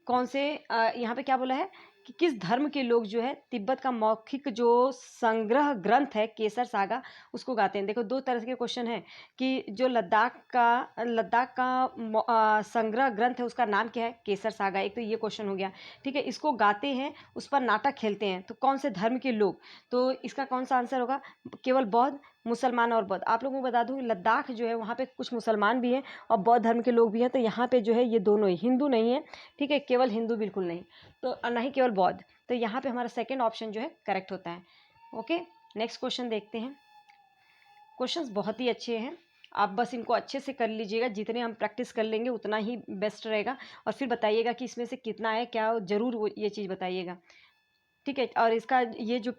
कौन से यहाँ पे क्या बोला है कि किस धर्म के लोग जो है तिब्बत का मौखिक जो संग्रह ग्रंथ है केसर सागा उसको गाते हैं? देखो, दो तरह के क्वेश्चन है कि जो लद्दाख का संग्रह ग्रंथ है उसका नाम क्या है? केसर सागा। एक तो ये क्वेश्चन हो गया, ठीक है। इसको गाते हैं, उस पर नाटक खेलते हैं, तो कौन से धर्म के लोग? तो इसका कौन सा आंसर होगा? केवल बौद्ध, मुसलमान और बौद्ध। आप लोगों को बता दूं लद्दाख जो है वहाँ पे कुछ मुसलमान भी हैं और बौद्ध धर्म के लोग भी हैं, तो यहाँ पे जो है ये दोनों ही, हिंदू नहीं है, ठीक है, केवल हिंदू बिल्कुल नहीं, तो ना ही केवल बौद्ध। तो यहाँ पे हमारा सेकंड ऑप्शन जो है करेक्ट होता है। ओके, नेक्स्ट क्वेश्चन देखते हैं। क्वेश्चंस बहुत ही अच्छे हैं, आप बस इनको अच्छे से कर लीजिएगा। जितने हम प्रैक्टिस कर लेंगे उतना ही बेस्ट रहेगा। और फिर बताइएगा कि इसमें से कितना है क्या, ज़रूर वो ये चीज़ बताइएगा, ठीक है। और इसका ये जो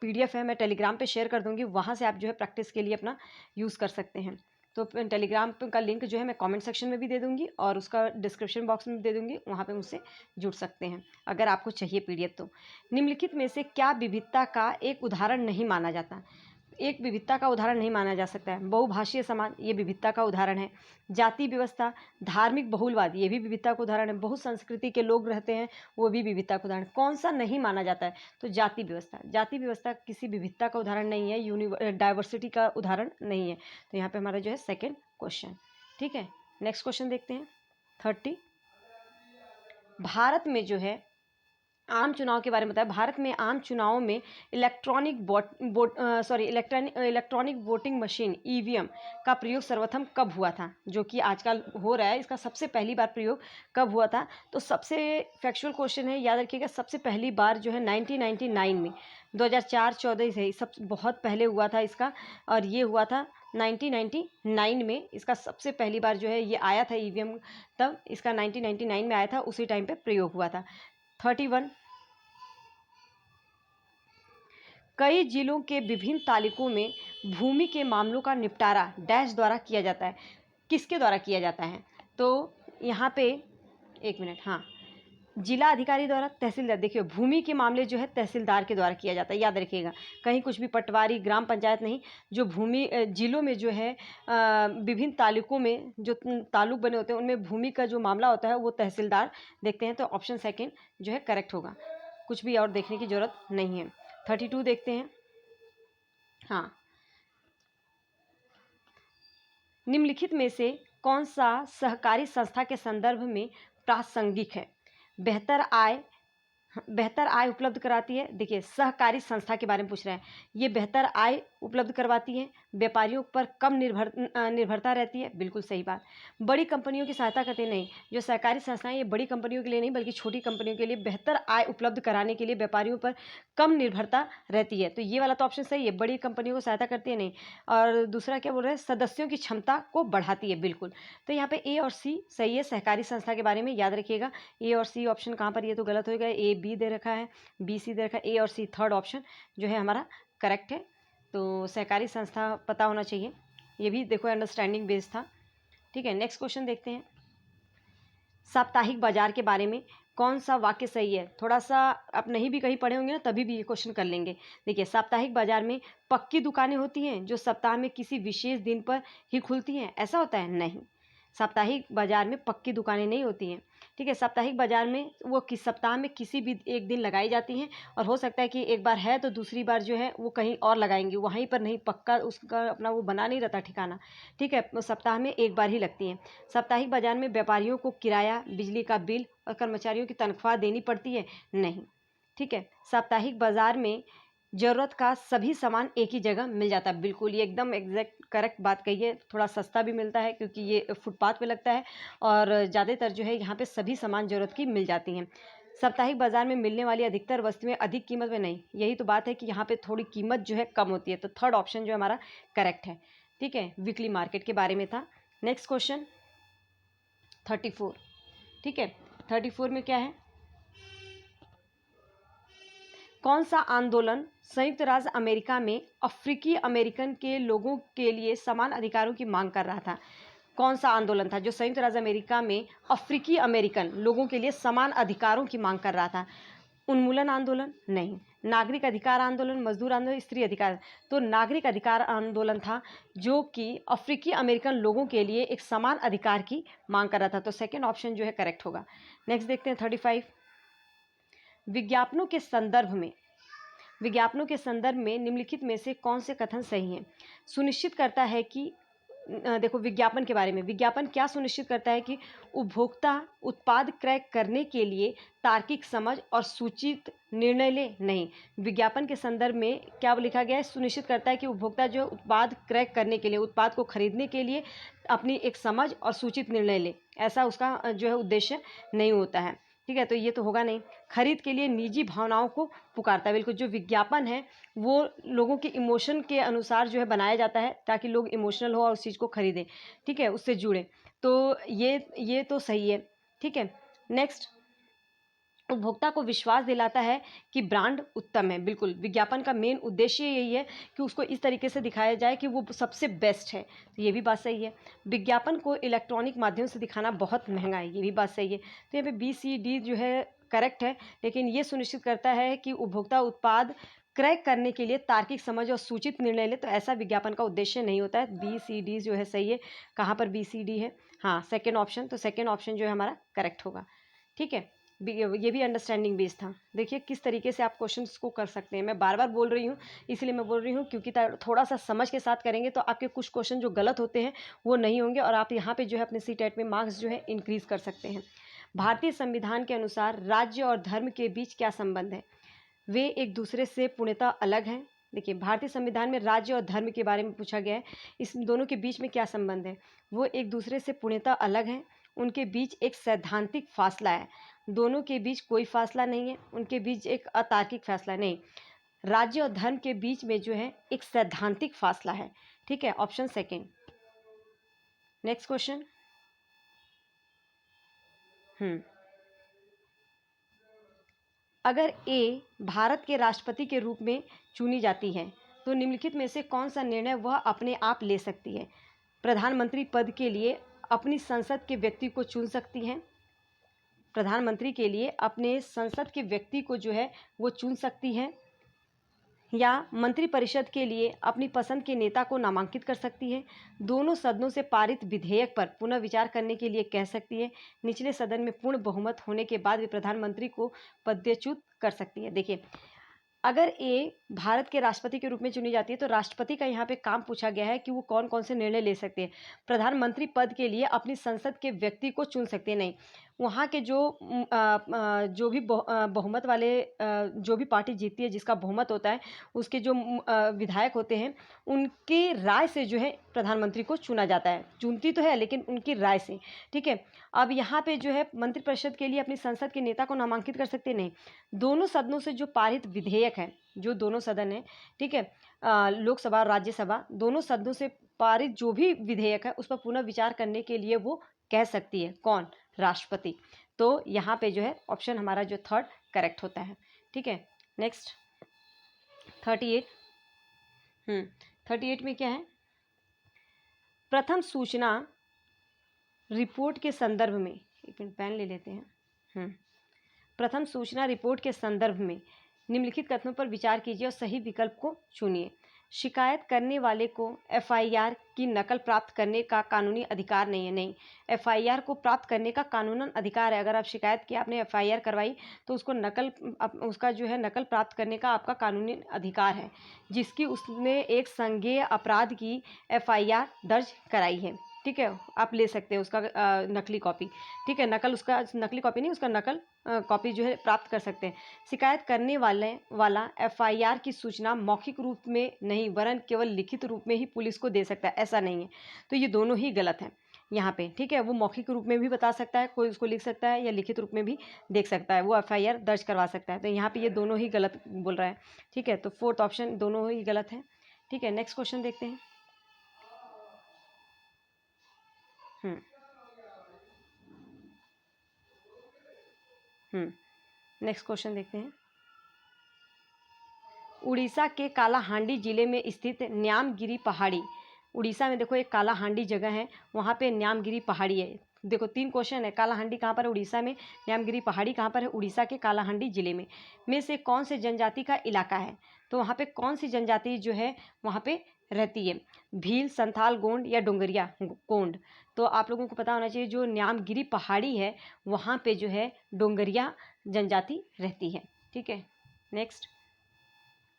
PDF है मैं टेलीग्राम पे शेयर कर दूंगी, वहाँ से आप जो है प्रैक्टिस के लिए अपना यूज़ कर सकते हैं। तो टेलीग्राम का लिंक जो है मैं कमेंट सेक्शन में भी दे दूंगी और उसका डिस्क्रिप्शन बॉक्स में भी दे दूंगी, वहाँ पे मुझसे जुड़ सकते हैं अगर आपको चाहिए PDF तो। निम्नलिखित में से क्या विविधता का एक उदाहरण नहीं माना जाता? एक विविधता का उदाहरण नहीं माना जा सकता है। बहुभाषीय समाज, ये विविधता का उदाहरण है। जाति व्यवस्था, धार्मिक बहुलवाद, ये भी विविधता का उदाहरण है। बहुसंस्कृति के लोग रहते हैं, वो भी विविधता का उदाहरण। कौन सा नहीं माना जाता है? तो जाति व्यवस्था। जाति व्यवस्था किसी विविधता का उदाहरण नहीं है, डाइवर्सिटी का उदाहरण नहीं है। तो यहाँ पे हमारा जो है सेकेंड क्वेश्चन, ठीक है। नेक्स्ट क्वेश्चन देखते हैं 30। भारत में जो है आम चुनाव के बारे में बताया। भारत में आम चुनावों में इलेक्ट्रॉनिक वोटिंग मशीन ईवीएम का प्रयोग सर्वप्रथम कब हुआ था, जो कि आजकल हो रहा है। इसका सबसे पहली बार प्रयोग कब हुआ था? तो सबसे फैक्चुअल क्वेश्चन है, याद रखिएगा। सबसे पहली बार जो है 1999 में, 2004-14 से सब बहुत पहले हुआ था इसका, और ये हुआ था 1999 में। इसका सबसे पहली बार जो है ये आया था ईवीएम, तब इसका 1999 में आया था, उसी टाइम पे प्रयोग हुआ था। 31, कई जिलों के विभिन्न तालुकों में भूमि के मामलों का निपटारा डैश द्वारा किया जाता है। किसके द्वारा किया जाता है? तो यहाँ पे एक मिनट, हाँ, जिला अधिकारी द्वारा, तहसीलदार। देखिए, भूमि के मामले जो है तहसीलदार के द्वारा किया जाता है, याद रखिएगा। कहीं कुछ भी पटवारी, ग्राम पंचायत नहीं। जो भूमि जिलों में जो है विभिन्न तालुकों में जो ताल्लुक बने होते हैं, उनमें भूमि का जो मामला होता है वो तहसीलदार देखते हैं। तो ऑप्शन सेकेंड जो है करेक्ट होगा, कुछ भी और देखने की जरूरत नहीं है। 32 देखते हैं। हाँ, निम्नलिखित में से कौन सा सहकारी संस्था के संदर्भ में प्रासंगिक है? बेहतर आय उपलब्ध कराती है। देखिए, सहकारी संस्था के बारे में पूछ रहा है। ये बेहतर आय उपलब्ध करवाती है, व्यापारियों पर कम निर्भरता रहती है। बिल्कुल सही बात। बड़ी कंपनियों की सहायता करते नहीं। जो सहकारी संस्थाएं, ये बड़ी कंपनियों के लिए नहीं बल्कि छोटी कंपनियों के लिए बेहतर आय उपलब्ध कराने के लिए व्यापारियों पर कम निर्भरता रहती है। तो ये वाला तो ऑप्शन सही है, बड़ी कंपनियों को सहायता करती है नहीं। और दूसरा क्या बोल रहे हैं? सदस्यों की क्षमता को बढ़ाती है। बिल्कुल। तो यहाँ पे ए और सी सही है। सहकारी संस्था के बारे में याद रखिएगा। ए और सी ऑप्शन कहाँ पर, ये तो गलत हो गया। ए बी दे रखा है, बी सी दे रखा है। ए और सी थर्ड ऑप्शन जो है हमारा करेक्ट है। तो सहकारी संस्था पता होना चाहिए। ये भी देखो अंडरस्टैंडिंग बेस्ड था। ठीक है, नेक्स्ट क्वेश्चन देखते हैं। साप्ताहिक बाजार के बारे में कौन सा वाक्य सही है? थोड़ा सा आप नहीं भी कहीं पढ़े होंगे ना, तभी भी ये क्वेश्चन कर लेंगे। देखिए, साप्ताहिक बाजार में पक्की दुकानें होती हैं जो सप्ताह में किसी विशेष दिन पर ही खुलती हैं, ऐसा होता है? नहीं, साप्ताहिक बाजार में पक्की दुकानें नहीं होती हैं। ठीक है, साप्ताहिक बाजार में वो सप्ताह में किसी भी एक दिन लगाई जाती हैं, और हो सकता है कि एक बार है तो दूसरी बार जो है वो कहीं और लगाएंगे, वहीं पर नहीं, पक्का उसका अपना वो बना नहीं रहता ठिकाना। ठीक है, वो सप्ताह में एक बार ही लगती हैं। साप्ताहिक बाजार में व्यापारियों को किराया, बिजली का बिल और कर्मचारियों की तनख्वाह देनी पड़ती है? नहीं। ठीक है, साप्ताहिक बाजार में ज़रूरत का सभी सामान एक ही जगह मिल जाता है। बिल्कुल, ये एकदम एग्जैक्ट करेक्ट बात कही है। थोड़ा सस्ता भी मिलता है क्योंकि ये फुटपाथ पे लगता है, और ज़्यादातर जो है यहाँ पे सभी सामान ज़रूरत की मिल जाती हैं। साप्ताहिक बाजार में मिलने वाली अधिकतर वस्तुएं अधिक कीमत में नहीं। यही तो बात है कि यहाँ पे थोड़ी कीमत जो है कम होती है। तो थर्ड ऑप्शन जो हमारा करेक्ट है। ठीक है, वीकली मार्केट के बारे में था। Next question 34। ठीक है, 34 में क्या है? कौन सा आंदोलन संयुक्त राज्य अमेरिका में अफ्रीकी अमेरिकन के लोगों के लिए समान अधिकारों की मांग कर रहा था? कौन सा आंदोलन था जो संयुक्त राज्य अमेरिका में अफ्रीकी अमेरिकन लोगों के लिए समान अधिकारों की मांग कर रहा था? उन्मूलन आंदोलन? नहीं। नागरिक अधिकार आंदोलन, मजदूर आंदोलन, स्त्री अधिकार? तो नागरिक अधिकार आंदोलन था जो कि अफ्रीकी अमेरिकन लोगों के लिए एक समान अधिकार की मांग कर रहा था। तो सेकेंड ऑप्शन जो है करेक्ट होगा। नेक्स्ट देखते हैं 35। विज्ञापनों के संदर्भ में निम्नलिखित में से कौन से कथन सही हैं? सुनिश्चित करता है कि देखो, विज्ञापन के बारे में, विज्ञापन क्या सुनिश्चित करता है? कि उपभोक्ता उत्पाद क्रय करने के लिए तार्किक समझ और सूचित निर्णय ले। नहीं, विज्ञापन के संदर्भ में क्या लिखा गया है? सुनिश्चित करता है कि उपभोक्ता जो उत्पाद क्रय करने के लिए, उत्पाद को खरीदने के लिए अपनी एक समझ और सूचित निर्णय ले, ऐसा उसका जो है उद्देश्य नहीं होता है। ठीक है, तो ये तो होगा नहीं। खरीद के लिए निजी भावनाओं को पुकारता है। बिल्कुल, जो विज्ञापन है वो लोगों के इमोशन के अनुसार जो है बनाया जाता है ताकि लोग इमोशनल हो और उस चीज़ को खरीदें। ठीक है, उससे जुड़े। तो ये तो सही है। ठीक है, नेक्स्ट, उपभोक्ता को विश्वास दिलाता है कि ब्रांड उत्तम है। बिल्कुल, विज्ञापन का मेन उद्देश्य यही है कि उसको इस तरीके से दिखाया जाए कि वो सबसे बेस्ट है। तो ये भी बात सही है। विज्ञापन को इलेक्ट्रॉनिक माध्यम से दिखाना बहुत महंगा है। ये भी बात सही है। तो यहाँ पे बी सी डी जो है करेक्ट है, लेकिन ये सुनिश्चित करता है कि उपभोक्ता उत्पाद क्रय करने के लिए तार्किक समझ और सूचित निर्णय ले। तो ऐसा विज्ञापन का उद्देश्य नहीं होता है। बी सी डी जो है सही है। कहाँ पर बी सी डी है? हाँ, सेकेंड ऑप्शन। तो सेकेंड ऑप्शन जो है हमारा करेक्ट होगा। ठीक है, ये भी अंडरस्टैंडिंग बेस्ड था। देखिए किस तरीके से आप क्वेश्चंस को कर सकते हैं। मैं बार बार बोल रही हूँ, इसलिए मैं बोल रही हूँ क्योंकि थोड़ा सा समझ के साथ करेंगे तो आपके कुछ क्वेश्चन जो गलत होते हैं वो नहीं होंगे, और आप यहाँ पे जो है अपने सी टेट में मार्क्स जो है इंक्रीज़ कर सकते हैं। भारतीय संविधान के अनुसार राज्य और धर्म के बीच क्या संबंध है? वे एक दूसरे से पूर्णतः अलग हैं। देखिए, भारतीय संविधान में राज्य और धर्म के बारे में पूछा गया है, इस दोनों के बीच में क्या संबंध है? वो एक दूसरे से पूर्णतः अलग हैं, उनके बीच एक सैद्धांतिक फासला है। दोनों के बीच कोई फासला नहीं है, उनके बीच एक अतार्किक फासला नहीं। राज्य और धर्म के बीच में जो है एक सैद्धांतिक फासला है। ठीक है, ऑप्शन सेकेंड। Next question. अगर ए भारत के राष्ट्रपति के रूप में चुनी जाती है तो निम्नलिखित में से कौन सा निर्णय वह अपने आप ले सकती है? प्रधानमंत्री पद के लिए अपनी संसद के व्यक्ति को चुन सकती है। प्रधानमंत्री के लिए अपने संसद के व्यक्ति को जो है वो चुन सकती है, या मंत्रिपरिषद के लिए अपनी पसंद के नेता को नामांकित कर सकती है। दोनों सदनों से पारित विधेयक पर पुनः विचार करने के लिए कह सकती है। निचले सदन में पूर्ण बहुमत होने के बाद वे प्रधानमंत्री को पदच्युत कर सकती है। देखिए, अगर ए भारत के राष्ट्रपति के रूप में चुनी जाती है तो राष्ट्रपति का यहाँ पे काम पूछा गया है कि वो कौन कौन से निर्णय ले सकते हैं। प्रधानमंत्री पद के लिए अपनी संसद के व्यक्ति को चुन सकते हैं, नहीं, वहाँ के जो भी बहुमत वाले जो भी पार्टी जीतती है, जिसका बहुमत होता है, उसके जो विधायक होते हैं, उनकी राय से जो है प्रधानमंत्री को चुना जाता है। चुनती तो है लेकिन उनकी राय से। ठीक है, अब यहाँ पे जो है मंत्रिपरिषद के लिए अपनी संसद के नेता को नामांकित कर सकते नहीं। दोनों सदनों से जो पारित विधेयक है, जो दोनों सदन है, ठीक है, लोकसभा और राज्यसभा, दोनों सदनों से पारित जो भी विधेयक है उस पर पुनः विचार करने के लिए वो कह सकती है। कौन? राष्ट्रपति। तो यहाँ पे जो है ऑप्शन हमारा जो थर्ड करेक्ट होता है। ठीक है, नेक्स्ट 38। 38 में क्या है? प्रथम सूचना रिपोर्ट के संदर्भ में, एक मिनट पेन ले लेते हैं। प्रथम सूचना रिपोर्ट के संदर्भ में निम्नलिखित कथनों पर विचार कीजिए और सही विकल्प को चुनिए। शिकायत करने वाले को एफआईआर की नकल प्राप्त करने का कानूनी अधिकार नहीं है। नहीं, एफआईआर को प्राप्त करने का कानूनन अधिकार है। अगर आप शिकायत की, आपने एफआईआर करवाई, तो उसका जो है नकल प्राप्त करने का आपका कानूनी अधिकार है, जिसकी उसने एक संज्ञेय अपराध की एफआईआर दर्ज कराई है। ठीक है, आप ले सकते हैं उसका नकली कॉपी। ठीक है, उसका नकली कॉपी नहीं, उसका नकल कॉपी जो है प्राप्त कर सकते हैं। शिकायत करने वाला एफआईआर की सूचना मौखिक रूप में नहीं वरन केवल लिखित रूप में ही पुलिस को दे सकता है, ऐसा नहीं है। तो ये दोनों ही गलत हैं यहाँ पे। ठीक है, वो मौखिक रूप में भी बता सकता है, कोई उसको लिख सकता है, या लिखित रूप में भी देख सकता है, वो एफआईआर दर्ज करवा सकता है। तो यहाँ पे ये दोनों ही गलत बोल रहा है। ठीक है, तो फोर्थ ऑप्शन दोनों ही गलत है। ठीक है, नेक्स्ट क्वेश्चन देखते हैं। नेक्स्ट क्वेश्चन देखते हैं। उड़ीसा के कालाहांडी जिले में स्थित न्यामगिरी पहाड़ी, उड़ीसा में देखो एक कालाहांडी जगह है, वहाँ पे न्यामगिरी पहाड़ी है। देखो 3 क्वेश्चन है। कालाहांडी कहाँ पर है? उड़ीसा में। न्यामगिरी पहाड़ी कहाँ पर है? उड़ीसा के कालाहांडी जिले में से कौन से जनजाति का इलाका है? तो वहाँ पे कौन सी जनजाति जो है वहाँ पे रहती है? भील, संथाल, गोंड या डोंगरिया गोंड? तो आप लोगों को पता होना चाहिए, जो न्यामगिरी पहाड़ी है वहाँ पे जो है डोंगरिया जनजाति रहती है। ठीक है, नेक्स्ट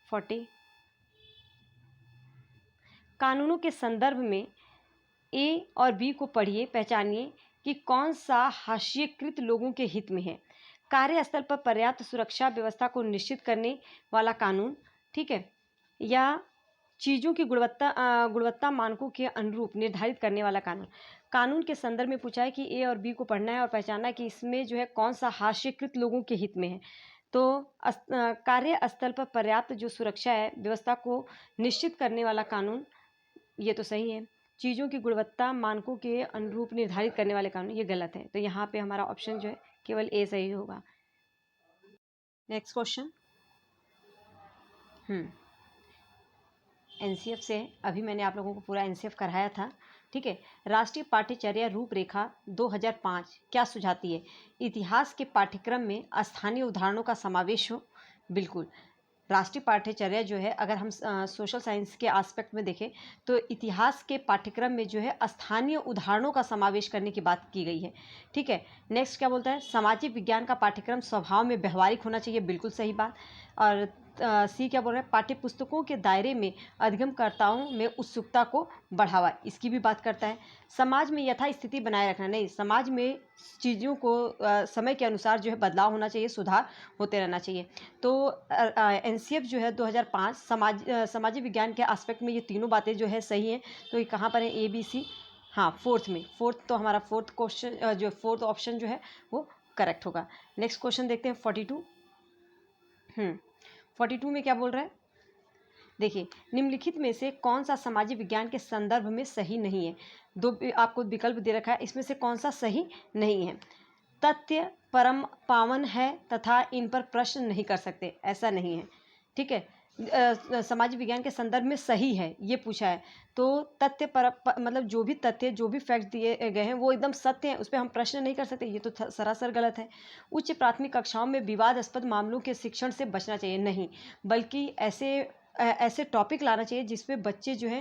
40। कानूनों के संदर्भ में ए और बी को पढ़िए, पहचानिए कि कौन सा हाशिएकृत लोगों के हित में है। कार्यस्थल पर पर्याप्त सुरक्षा व्यवस्था को निश्चित करने वाला कानून, ठीक है, या चीज़ों की गुणवत्ता मानकों के अनुरूप निर्धारित करने वाला कानून। कानून के संदर्भ में पूछा है कि ए और बी को पढ़ना है और पहचानना है कि इसमें जो है कौन सा हाशिएकृत लोगों के हित में है। तो कार्यस्थल पर पर्याप्त जो सुरक्षा है व्यवस्था को निश्चित करने वाला कानून, ये तो सही है। चीज़ों की गुणवत्ता मानकों के अनुरूप निर्धारित करने वाले कानून, ये गलत है। तो यहाँ पे हमारा ऑप्शन जो है केवल ए सही होगा। नेक्स्ट क्वेश्चन एनसीएफ से है। अभी मैंने आप लोगों को पूरा एनसीएफ कराया था। ठीक है, राष्ट्रीय पाठ्यचर्या रूपरेखा 2005 क्या सुझाती है? इतिहास के पाठ्यक्रम में स्थानीय उदाहरणों का समावेश हो। बिल्कुल, राष्ट्रीय पाठ्यचर्या जो है, अगर हम सोशल साइंस के एस्पेक्ट में देखें तो इतिहास के पाठ्यक्रम में जो है स्थानीय उदाहरणों का समावेश करने की बात की गई है। ठीक है, नेक्स्ट क्या बोलता है? सामाजिक विज्ञान का पाठ्यक्रम स्वभाव में व्यवहारिक होना चाहिए। बिल्कुल सही बात। और सी क्या बोल रहा है, पाठ्य पुस्तकों के दायरे में अधिगमकर्ताओं में उत्सुकता को बढ़ावा, इसकी भी बात करता है। समाज में यथास्थिति बनाए रखना, नहीं, समाज में चीज़ों को समय के अनुसार जो है बदलाव होना चाहिए, सुधार होते रहना चाहिए। तो एनसीएफ जो है 2005 सामाजिक विज्ञान के एस्पेक्ट में ये तीनों बातें जो है सही हैं। तो ये कहाँ पर है, ए बी सी, हाँ फोर्थ में, फोर्थ, तो हमारा फोर्थ क्वेश्चन जो फोर्थ ऑप्शन जो है वो करेक्ट होगा। नेक्स्ट क्वेश्चन देखते हैं 42। 42 में क्या बोल रहा है, देखिए, निम्नलिखित में से कौन सा सामाजिक विज्ञान के संदर्भ में सही नहीं है। दो आपको विकल्प दे रखा है, इसमें से कौन सा सही नहीं है। तथ्य परम पावन है तथा इन पर प्रश्न नहीं कर सकते, ऐसा नहीं है, ठीक है। सामाजिक विज्ञान के संदर्भ में सही है ये पूछा है, तो तथ्य मतलब जो भी तथ्य, जो भी फैक्ट दिए गए हैं वो एकदम सत्य हैं, उस पर हम प्रश्न नहीं कर सकते, ये तो सरासर गलत है। उच्च प्राथमिक कक्षाओं में विवादास्पद मामलों के शिक्षण से बचना चाहिए, नहीं, बल्कि ऐसे टॉपिक लाना चाहिए जिसपे बच्चे जो है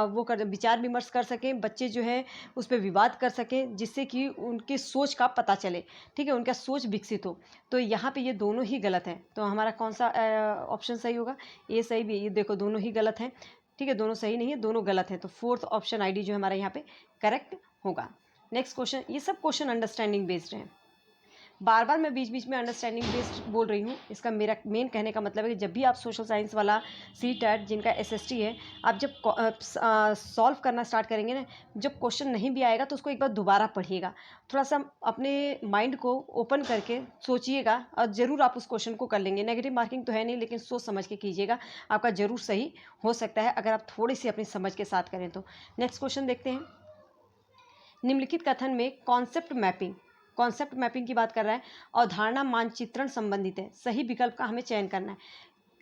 वो कर विचार विमर्श कर सकें, बच्चे जो है उस पर विवाद कर सकें, जिससे कि उनकी सोच का पता चले, ठीक है, उनका सोच विकसित हो। तो यहाँ पे ये दोनों ही गलत है, तो हमारा कौन सा ऑप्शन सही होगा, ये सही भी है, ये देखो दोनों ही गलत हैं, ठीक है, दोनों सही नहीं है, दोनों गलत हैं, तो फोर्थ ऑप्शन आईडी जो हमारा यहाँ पे करेक्ट होगा। नेक्स्ट क्वेश्चन, ये सब क्वेश्चन अंडरस्टैंडिंग बेस्ड हैं। बार बार मैं बीच बीच में अंडरस्टैंडिंग बेस्ड बोल रही हूँ, इसका मेरा मेन कहने का मतलब है कि जब भी आप सोशल साइंस वाला CTET जिनका SST है, आप जब सॉल्व करना स्टार्ट करेंगे ना, जब क्वेश्चन नहीं भी आएगा तो उसको एक बार दोबारा पढ़िएगा, थोड़ा सा अपने माइंड को ओपन करके सोचिएगा, और ज़रूर आप उस क्वेश्चन को कर लेंगे। नेगेटिव मार्किंग तो है नहीं, लेकिन सोच समझ के कीजिएगा, आपका ज़रूर सही हो सकता है अगर आप थोड़ी सी अपनी समझ के साथ करें तो। नेक्स्ट क्वेश्चन देखते हैं, निम्नलिखित कथन में कॉन्सेप्ट मैपिंग की बात कर रहा है, अवधारणा मानचित्रण संबंधित है, सही विकल्प का हमें चयन करना है।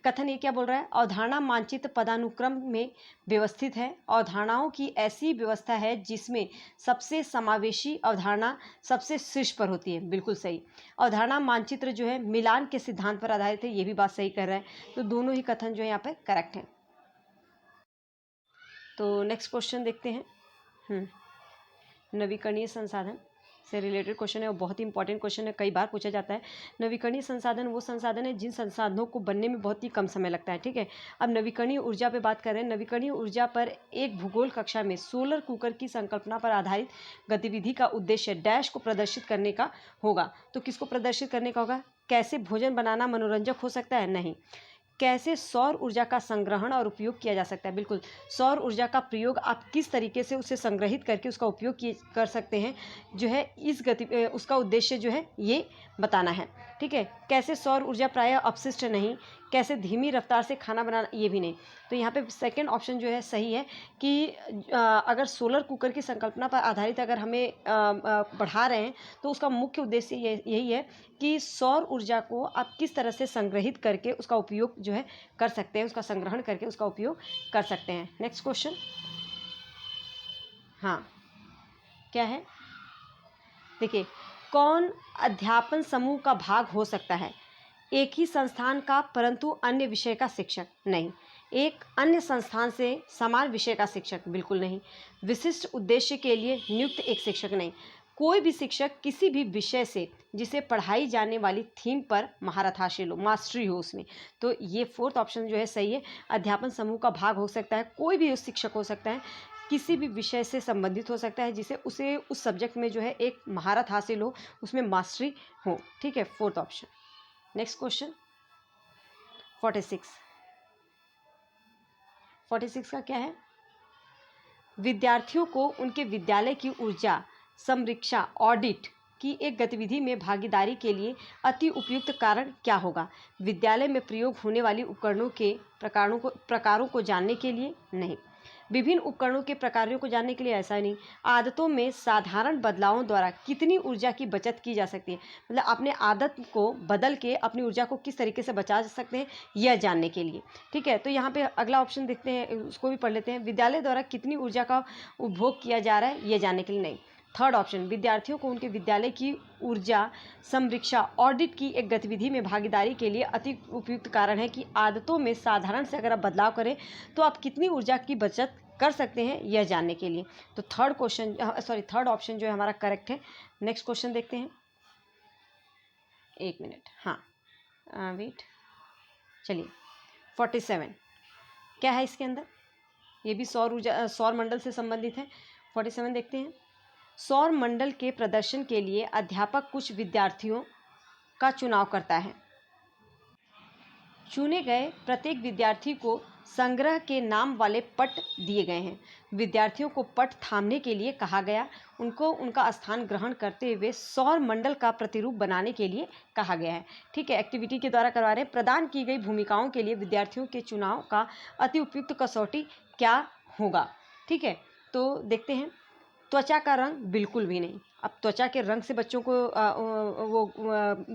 कथन ये क्या बोल रहा है, अवधारणा मानचित्र पदानुक्रम में व्यवस्थित है, अवधारणाओं की ऐसी व्यवस्था है जिसमें सबसे समावेशी अवधारणा सबसे शीर्ष पर होती है, बिल्कुल सही। अवधारणा मानचित्र जो है मिलान के सिद्धांत पर आधारित है, ये भी बात सही कर रहा है, तो दोनों ही कथन जो है यहाँ पर करेक्ट है। तो नेक्स्ट क्वेश्चन देखते हैं, नवीकरणीय संसाधन से रिलेटेड क्वेश्चन है, और बहुत ही इंपॉर्टेंट क्वेश्चन है, कई बार पूछा जाता है। नवीकरणीय संसाधन वो संसाधन है जिन संसाधनों को बनने में बहुत ही कम समय लगता है, ठीक है। अब नवीकरणीय ऊर्जा पे बात कर रहे हैं। नवीकरणीय ऊर्जा पर एक भूगोल कक्षा में सोलर कुकर की संकल्पना पर आधारित गतिविधि का उद्देश्य डैश को प्रदर्शित करने का होगा। तो किसको प्रदर्शित करने का होगा, कैसे भोजन बनाना मनोरंजक हो सकता है, नहीं, कैसे सौर ऊर्जा का संग्रहण और उपयोग किया जा सकता है, बिल्कुल, सौर ऊर्जा का प्रयोग आप किस तरीके से उसे संग्रहित करके उसका उपयोग कर सकते हैं, जो है उसका उद्देश्य जो है ये बताना है, ठीक है। कैसे सौर ऊर्जा प्रायः अपशिष्ट नहीं, कैसे धीमी रफ्तार से खाना बनाना, ये भी नहीं। तो यहाँ पे सेकंड ऑप्शन जो है सही है कि अगर सोलर कुकर की संकल्पना पर आधारित अगर हमें बढ़ा रहे हैं तो उसका मुख्य उद्देश्य यही है कि सौर ऊर्जा को आप किस तरह से संग्रहित करके उसका उपयोग जो है कर सकते हैं, उसका संग्रहण करके उसका उपयोग कर सकते हैं। नेक्स्ट क्वेश्चन, हाँ क्या है, देखिए, कौन अध्यापन समूह का भाग हो सकता है, एक ही संस्थान का परंतु अन्य विषय का शिक्षक, नहीं, एक अन्य संस्थान से समान विषय का शिक्षक, बिल्कुल नहीं, विशिष्ट उद्देश्य के लिए नियुक्त एक शिक्षक, नहीं, कोई भी शिक्षक किसी भी विषय से जिसे पढ़ाई जाने वाली थीम पर महारत हासिल हो, मास्टरी हो उसमें, तो ये फोर्थ ऑप्शन जो है सही है। अध्यापन समूह का भाग हो सकता है, कोई भी उस शिक्षक हो सकता है, किसी भी विषय से संबंधित हो सकता है जिसे उसे उस सब्जेक्ट में जो है एक महारत हासिल हो, उसमें मास्टरी हो, ठीक है, फोर्थ ऑप्शन। नेक्स्ट क्वेश्चन 46 का क्या है, विद्यार्थियों को उनके विद्यालय की ऊर्जा संरक्षा ऑडिट की एक गतिविधि में भागीदारी के लिए अति उपयुक्त कारण क्या होगा, विद्यालय में प्रयोग होने वाली उपकरणों के प्रकारों को जानने के लिए, नहीं, विभिन्न उपकरणों के प्रकारों को जानने के लिए, ऐसा नहीं, आदतों में साधारण बदलावों द्वारा कितनी ऊर्जा की बचत की जा सकती है, मतलब अपने आदत को बदल के अपनी ऊर्जा को किस तरीके से बचा सकते हैं यह जानने के लिए, ठीक है। तो यहाँ पे अगला ऑप्शन देखते हैं, उसको भी पढ़ लेते हैं, विद्यालय द्वारा कितनी ऊर्जा का उपभोग किया जा रहा है यह जानने के लिए, नहीं, थर्ड ऑप्शन, विद्यार्थियों को उनके विद्यालय की ऊर्जा संरक्षा ऑडिट की एक गतिविधि में भागीदारी के लिए अति उपयुक्त कारण है कि आदतों में साधारण से अगर आप बदलाव करें तो आप कितनी ऊर्जा की बचत कर सकते हैं यह जानने के लिए। तो थर्ड ऑप्शन जो है हमारा करेक्ट है। नेक्स्ट क्वेश्चन देखते हैं, एक मिनट, हाँ वेट, चलिए 47 क्या है इसके अंदर, ये भी सौर मंडल से संबंधित है। 47 देखते हैं। सौर मंडल के प्रदर्शन के लिए अध्यापक कुछ विद्यार्थियों का चुनाव करता है। चुने गए प्रत्येक विद्यार्थी को संग्रह के नाम वाले पट दिए गए हैं। विद्यार्थियों को पट थामने के लिए कहा गया, उनको उनका स्थान ग्रहण करते हुए सौर मंडल का प्रतिरूप बनाने के लिए कहा गया है। ठीक है, एक्टिविटी के द्वारा करवा रहे हैं। प्रदान की गई भूमिकाओं के लिए विद्यार्थियों के चुनाव का अति उपयुक्त कसौटी क्या होगा। ठीक है, तो देखते हैं। त्वचा का रंग बिल्कुल भी नहीं। अब त्वचा के रंग से बच्चों को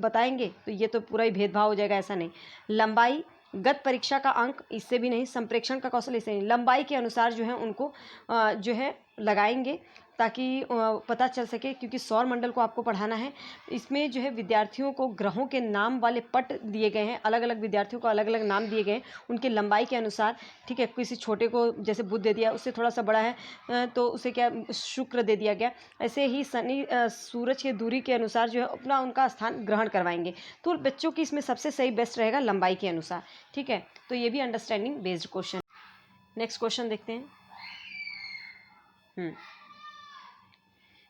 बताएंगे तो ये तो पूरा ही भेदभाव हो जाएगा, ऐसा नहीं। लंबाई, गत परीक्षा का अंक, इससे भी नहीं। संप्रेक्षण का कौशल, इससे नहीं। लंबाई के अनुसार जो है उनको जो है लगाएंगे ताकि पता चल सके, क्योंकि सौर मंडल को आपको पढ़ाना है। इसमें जो है विद्यार्थियों को ग्रहों के नाम वाले पट दिए गए हैं, अलग अलग विद्यार्थियों को अलग अलग नाम दिए गए हैं उनके लंबाई के अनुसार। ठीक है, किसी छोटे को जैसे बुध दे दिया, उससे थोड़ा सा बड़ा है तो उसे क्या शुक्र दे दिया गया। ऐसे ही शनि सूरज की दूरी के अनुसार जो है अपना उनका स्थान ग्रहण करवाएंगे। तो बच्चों की इसमें सबसे सही बेस्ट रहेगा लंबाई के अनुसार। ठीक है, तो ये भी understanding based question. Next question देखते हैं।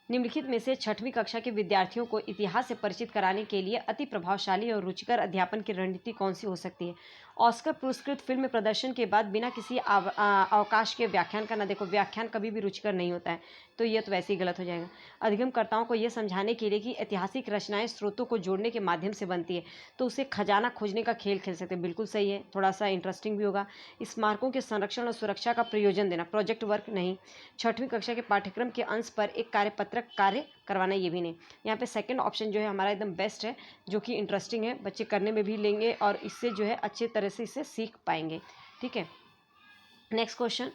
निम्नलिखित में से 6वीं कक्षा के विद्यार्थियों को इतिहास से परिचित कराने के लिए अति प्रभावशाली और रुचिकर अध्यापन की रणनीति कौन सी हो सकती है। ऑस्कर पुरस्कृत फिल्म प्रदर्शन के बाद बिना किसी अवकाश के व्याख्यान करना। देखो, व्याख्यान कभी भी रुचिकर नहीं होता है, तो ये तो वैसे ही गलत हो जाएगा। अधिगमकर्ताओं को यह समझाने के लिए कि ऐतिहासिक रचनाएं स्रोतों को जोड़ने के माध्यम से बनती है, तो उसे खजाना खोजने का खेल खेल सकते हैं। बिल्कुल सही है, थोड़ा सा इंटरेस्टिंग भी होगा। स्मारकों के संरक्षण और सुरक्षा का प्रयोजन देना, प्रोजेक्ट वर्क नहीं। 6वीं कक्षा के पाठ्यक्रम के अंश पर एक कार्यपत्रक कार्य करवाना, ये भी नहीं। यहाँ पे सेकंड ऑप्शन जो है हमारा एकदम बेस्ट है, जो कि इंटरेस्टिंग है, बच्चे करने में भी लेंगे और इससे जो है अच्छे तरह से इसे सीख पाएंगे। ठीक है, नेक्स्ट क्वेश्चन।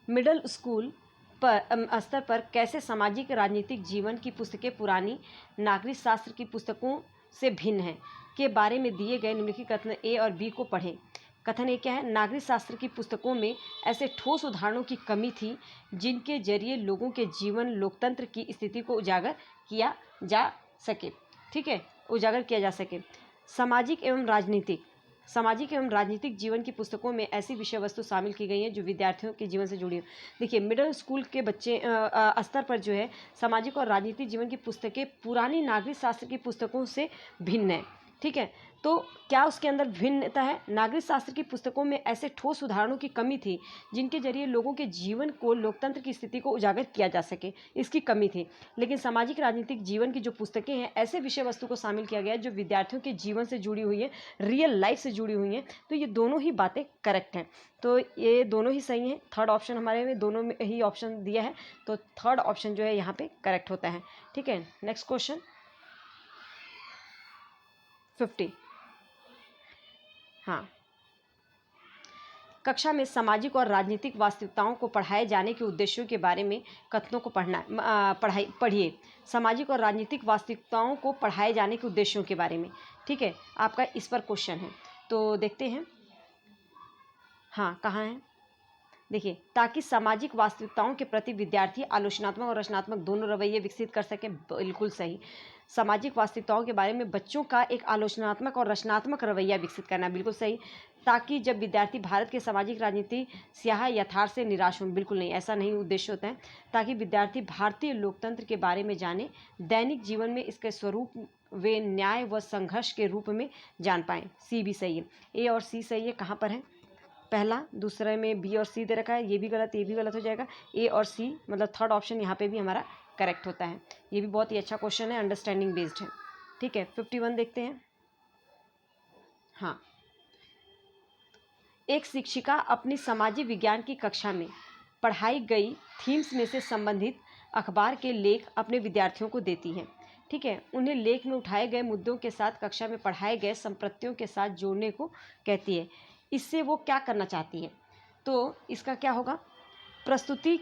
मिडिल स्कूल पर स्तर पर कैसे सामाजिक राजनीतिक जीवन की पुस्तकें पुरानी नागरिक शास्त्र की पुस्तकों से भिन्न हैं के बारे में दिए गए निम्नलिखित कथन ए और बी को पढ़ें। कथन ए क्या है, नागरिक शास्त्र की पुस्तकों में ऐसे ठोस उदाहरणों की कमी थी जिनके जरिए लोगों के जीवन लोकतंत्र की स्थिति को उजागर किया जा सके। ठीक है, उजागर किया जा सके। सामाजिक एवं राजनीतिक जीवन की पुस्तकों में ऐसी विषय वस्तु शामिल की गई हैं जो विद्यार्थियों के जीवन से जुड़ी हो। देखिए, मिडिल स्कूल के बच्चे स्तर पर जो है सामाजिक और राजनीतिक जीवन की पुस्तकें पुरानी नागरिक शास्त्र की पुस्तकों से भिन्न है। ठीक है, तो क्या उसके अंदर भिन्नता है। नागरिक शास्त्र की पुस्तकों में ऐसे ठोस उदाहरणों की कमी थी जिनके जरिए लोगों के जीवन को लोकतंत्र की स्थिति को उजागर किया जा सके, इसकी कमी थी। लेकिन सामाजिक राजनीतिक जीवन की जो पुस्तकें हैं, ऐसे विषय वस्तु को शामिल किया गया है जो विद्यार्थियों के जीवन से जुड़ी हुई है, रियल लाइफ से जुड़ी हुई हैं। तो ये दोनों ही बातें करेक्ट हैं, तो ये दोनों ही सही हैं। थर्ड ऑप्शन हमारे में दोनों में ही ऑप्शन दिया है, तो थर्ड ऑप्शन जो है यहाँ पे करेक्ट होता है। ठीक है, नेक्स्ट क्वेश्चन 50। हाँ, कक्षा में सामाजिक और राजनीतिक वास्तविकताओं को पढ़ाए जाने के उद्देश्यों के बारे में कथनों को पढ़िए। सामाजिक और राजनीतिक वास्तविकताओं को पढ़ाए जाने के उद्देश्यों के बारे में। ठीक है, आपका इस पर क्वेश्चन है, तो देखते हैं। हाँ, कहाँ है, देखिए, ताकि सामाजिक वास्तविकताओं के प्रति विद्यार्थी आलोचनात्मक और रचनात्मक दोनों रवैये विकसित कर सकें। बिल्कुल सही, सामाजिक वास्तविकताओं के बारे में बच्चों का एक आलोचनात्मक और रचनात्मक रवैया विकसित करना। बिल्कुल सही, ताकि जब विद्यार्थी भारत के सामाजिक राजनीति स्याह यथार्थ से निराश हों। बिल्कुल नहीं, ऐसा नहीं उद्देश्य होता है। ताकि विद्यार्थी भारतीय लोकतंत्र के बारे में जाने, दैनिक जीवन में इसके स्वरूप वे न्याय व संघर्ष के रूप में जान पाएँ। सी भी सही है, ए और सी सही है। कहाँ पर है, पहला, दूसरे में बी और सी दे रखा है, ये भी गलत, ये भी गलत हो जाएगा। ए और सी मतलब थर्ड ऑप्शन यहाँ पे भी हमारा करेक्ट होता है। ये भी बहुत ही अच्छा क्वेश्चन है, अंडरस्टैंडिंग बेस्ड है। ठीक है, 51 देखते हैं। हाँ, एक शिक्षिका अपनी सामाजिक विज्ञान की कक्षा में पढ़ाई गई थीम्स में से संबंधित अखबार के लेख अपने विद्यार्थियों को देती है। ठीक है, उन्हें लेख में उठाए गए मुद्दों के साथ कक्षा में पढ़ाए गए संप्रत्तियों के साथ जोड़ने को कहती है। इससे वो क्या करना चाहती है, तो इसका क्या होगा, प्रस्तुति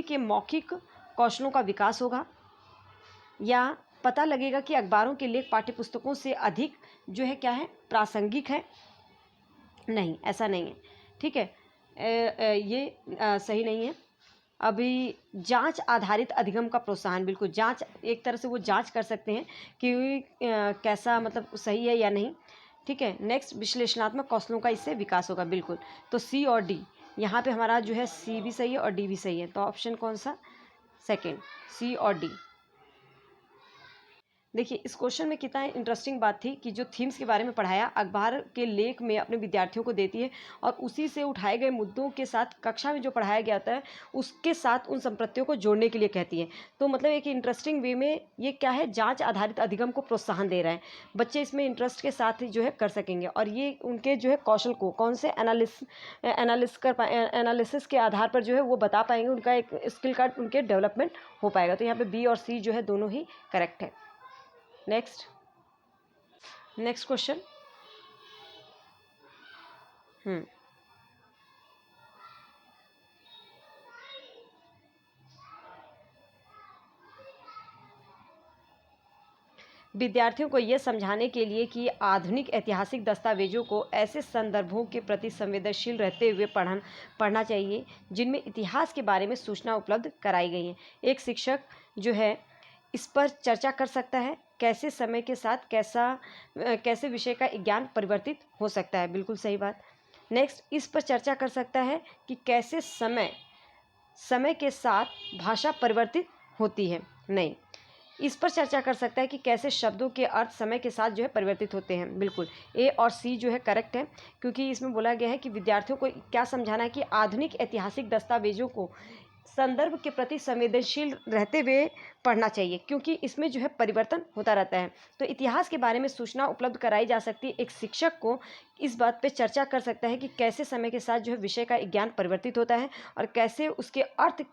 के मौखिक कौशलों का विकास होगा, या पता लगेगा कि अखबारों के लेख पाठ्यपुस्तकों से अधिक जो है क्या है, प्रासंगिक है। नहीं, ऐसा नहीं है। ठीक है, ये सही नहीं है। अभी जांच आधारित अधिगम का प्रोत्साहन, बिल्कुल जांच, एक तरह से वो जांच कर सकते हैं कि कैसा मतलब सही है या नहीं। ठीक है, नेक्स्ट विश्लेषणात्मक कौशलों का इससे विकास होगा, बिल्कुल। तो सी और डी, यहाँ पे हमारा जो है सी भी सही है और डी भी सही है, तो ऑप्शन कौन सा, सेकेंड, सी और डी। देखिए इस क्वेश्चन में कितना इंटरेस्टिंग बात थी कि जो थीम्स के बारे में पढ़ाया अखबार के लेख में अपने विद्यार्थियों को देती है और उसी से उठाए गए मुद्दों के साथ कक्षा में जो पढ़ाया गया था उसके साथ उन संप्रत्तियों को जोड़ने के लिए कहती है। तो मतलब एक इंटरेस्टिंग वे में ये क्या है, जांच आधारित अधिगम को प्रोत्साहन दे रहा है। बच्चे इसमें इंटरेस्ट के साथ जो है कर सकेंगे और ये उनके जो है कौशल को कौन से एनालिसिस के आधार पर जो है वो बता पाएंगे, उनका एक स्किल का उनके डेवलपमेंट हो पाएगा। तो यहाँ पे बी और सी जो है दोनों ही करेक्ट है। Next question. विद्यार्थियों को यह समझाने के लिए कि आधुनिक ऐतिहासिक दस्तावेजों को ऐसे संदर्भों के प्रति संवेदनशील रहते हुए पढ़ना चाहिए जिनमें इतिहास के बारे में सूचना उपलब्ध कराई गई है। एक शिक्षक जो है इस पर चर्चा कर सकता है, कैसे समय के साथ कैसे विषय का ज्ञान परिवर्तित हो सकता है, बिल्कुल सही बात। नेक्स्ट, इस पर चर्चा कर सकता है कि कैसे समय के साथ भाषा परिवर्तित होती है, नहीं। इस पर चर्चा कर सकता है कि कैसे शब्दों के अर्थ समय के साथ जो है परिवर्तित होते हैं, बिल्कुल ए और सी जो है करेक्ट है, क्योंकि इसमें बोला गया है कि विद्यार्थियों को क्या समझाना है कि आधुनिक ऐतिहासिक दस्तावेजों को संदर्भ के प्रति संवेदनशील रहते हुए पढ़ना चाहिए, क्योंकि इसमें जो है परिवर्तन होता रहता है। तो इतिहास के बारे में सूचना उपलब्ध कराई जा सकती है। एक शिक्षक को इस बात पे चर्चा कर सकता है कि कैसे समय के साथ जो है विषय का ज्ञान परिवर्तित होता है और कैसे उसके अर्थ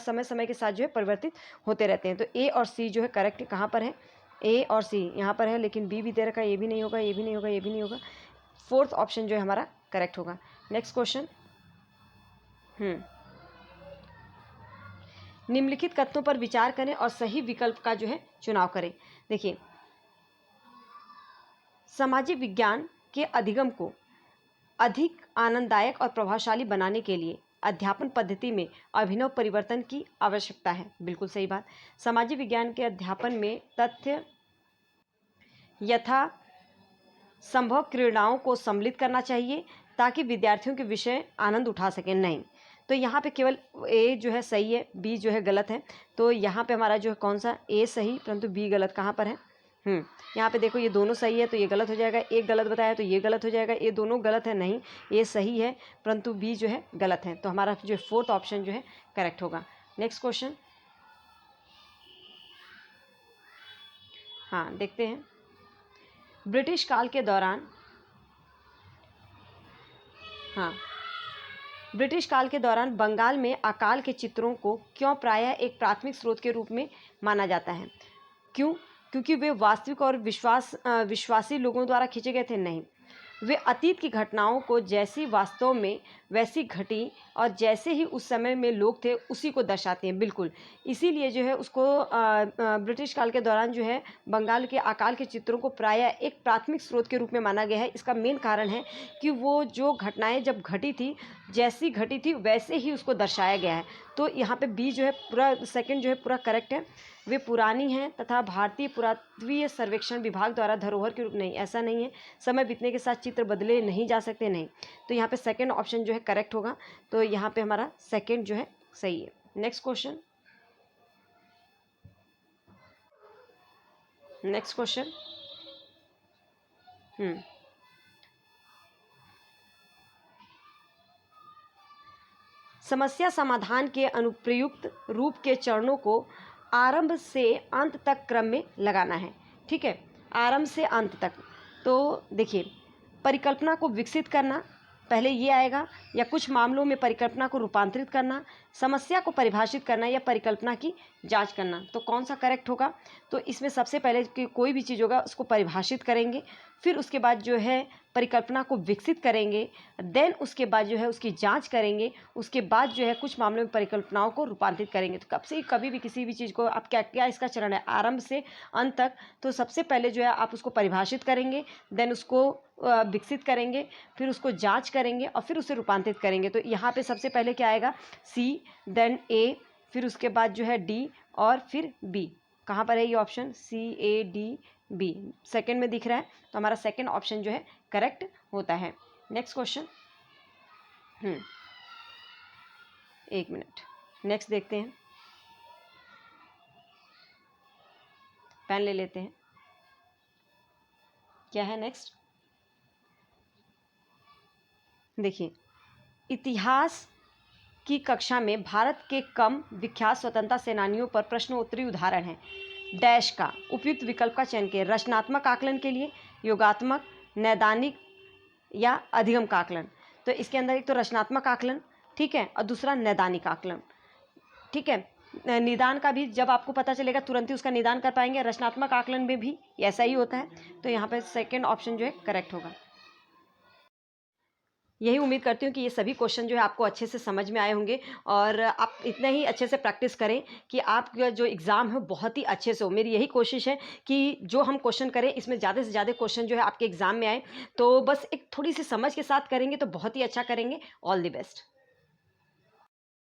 समय के साथ जो है परिवर्तित होते रहते हैं। तो ए और सी जो है करेक्ट कहाँ पर है, ए और सी यहाँ पर है, लेकिन बी भी दे रखा है, ये भी नहीं होगा, ये भी नहीं होगा, ये भी नहीं होगा। फोर्थ ऑप्शन जो है हमारा करेक्ट होगा। Next question. निम्नलिखित कथनों पर विचार करें और सही विकल्प का जो है चुनाव करें। देखिए, सामाजिक विज्ञान के अधिगम को अधिक आनंददायक और प्रभावशाली बनाने के लिए अध्यापन पद्धति में अभिनव परिवर्तन की आवश्यकता है, बिल्कुल सही बात। सामाजिक विज्ञान के अध्यापन में तथ्य यथा संभव क्रीड़ाओं को सम्मिलित करना चाहिए ताकि विद्यार्थियों के विषय आनंद उठा सकें, नहीं। तो यहाँ पे केवल ए जो है सही है, बी जो है गलत है। तो यहाँ पे हमारा जो है कौन सा, ए सही परंतु बी गलत, कहाँ पर है, यहाँ पे देखो ये दोनों सही है तो ये गलत हो जाएगा, एक गलत बताया तो ये गलत हो जाएगा, ये दोनों गलत है, नहीं ये सही है परंतु बी जो है गलत है। तो हमारा जो फोर्थ ऑप्शन जो है करेक्ट होगा। नेक्स्ट क्वेश्चन, हाँ देखते हैं। ब्रिटिश काल के दौरान बंगाल में अकाल के चित्रों को क्यों प्रायः एक प्राथमिक स्रोत के रूप में माना जाता है? क्यों? क्योंकि वे वास्तविक और विश्वासी लोगों द्वारा खींचे गए थे, नहीं। वे अतीत की घटनाओं को जैसी वास्तव में वैसी घटी और जैसे ही उस समय में लोग थे उसी को दर्शाते हैं, बिल्कुल। इसीलिए जो है उसको ब्रिटिश काल के दौरान जो है बंगाल के अकाल के चित्रों को प्रायः एक प्राथमिक स्रोत के रूप में माना गया है। इसका मेन कारण है कि वो जो घटनाएं जब घटी थी, जैसी घटी थी वैसे ही उसको दर्शाया गया है। तो यहाँ पे बी जो है पूरा सेकंड जो है पूरा करेक्ट है। वे पुरानी हैं तथा भारतीय पुरातत्वीय सर्वेक्षण विभाग द्वारा धरोहर के रूप, नहीं ऐसा नहीं है। समय बीतने के साथ चित्र बदले नहीं जा सकते, नहीं। तो यहाँ पे सेकंड ऑप्शन जो है करेक्ट होगा। तो यहाँ पे हमारा सेकंड जो है सही है। नेक्स्ट क्वेश्चन, समस्या समाधान के अनुप्रयुक्त रूप के चरणों को आरंभ से अंत तक क्रम में लगाना है, ठीक है, आरंभ से अंत तक। तो देखिए, परिकल्पना को विकसित करना पहले ये आएगा, या कुछ मामलों में परिकल्पना को रूपांतरित करना, समस्या को परिभाषित करना या परिकल्पना की जांच करना। तो कौन सा करेक्ट होगा? तो इसमें सबसे पहले कि कोई भी चीज़ होगा उसको परिभाषित करेंगे, फिर उसके बाद जो है परिकल्पना को विकसित करेंगे, देन उसके बाद जो है उसकी जांच करेंगे, उसके बाद जो है कुछ मामलों में परिकल्पनाओं को रूपांतरित करेंगे। तो कभी भी किसी भी चीज़ को आप क्या इसका चरण है आरंभ से अंत तक, तो सबसे पहले जो है आप उसको परिभाषित करेंगे, देन उसको विकसित करेंगे, फिर उसको जांच करेंगे और फिर उसे रूपांतरित करेंगे। तो यहाँ पे सबसे पहले क्या आएगा, सी, देन ए, फिर उसके बाद जो है डी और फिर बी। कहाँ पर है ये option, C A D B second में दिख रहा है, तो हमारा सेकेंड ऑप्शन जो है करेक्ट होता है। नेक्स्ट क्वेश्चन, एक मिनट, नेक्स्ट देखते हैं, पेन ले लेते हैं, क्या है नेक्स्ट। देखिए, इतिहास की कक्षा में भारत के कम विख्यात स्वतंत्रता सेनानियों पर प्रश्नोत्तरी उदाहरण है डैश का उपयुक्त विकल्प का चयन करें। रचनात्मक आकलन के लिए, योगात्मक, नैदानिक या अधिगम आकलन। तो इसके अंदर एक तो रचनात्मक आकलन, ठीक है, और दूसरा नैदानिक आकलन, ठीक है। निदान का भी जब आपको पता चलेगा तुरंत ही उसका निदान कर पाएंगे। रचनात्मक आकलन में भी ऐसा ही होता है। तो यहाँ पे सेकेंड ऑप्शन जो है करेक्ट होगा। यही उम्मीद करती हूँ कि ये सभी क्वेश्चन जो है आपको अच्छे से समझ में आए होंगे और आप इतना ही अच्छे से प्रैक्टिस करें कि आपका जो एग्ज़ाम है बहुत ही अच्छे से हो। मेरी यही कोशिश है कि जो हम क्वेश्चन करें इसमें ज़्यादा से ज़्यादा क्वेश्चन जो है आपके एग्ज़ाम में आए। तो बस एक थोड़ी सी समझ के साथ करेंगे तो बहुत ही अच्छा करेंगे। All the best.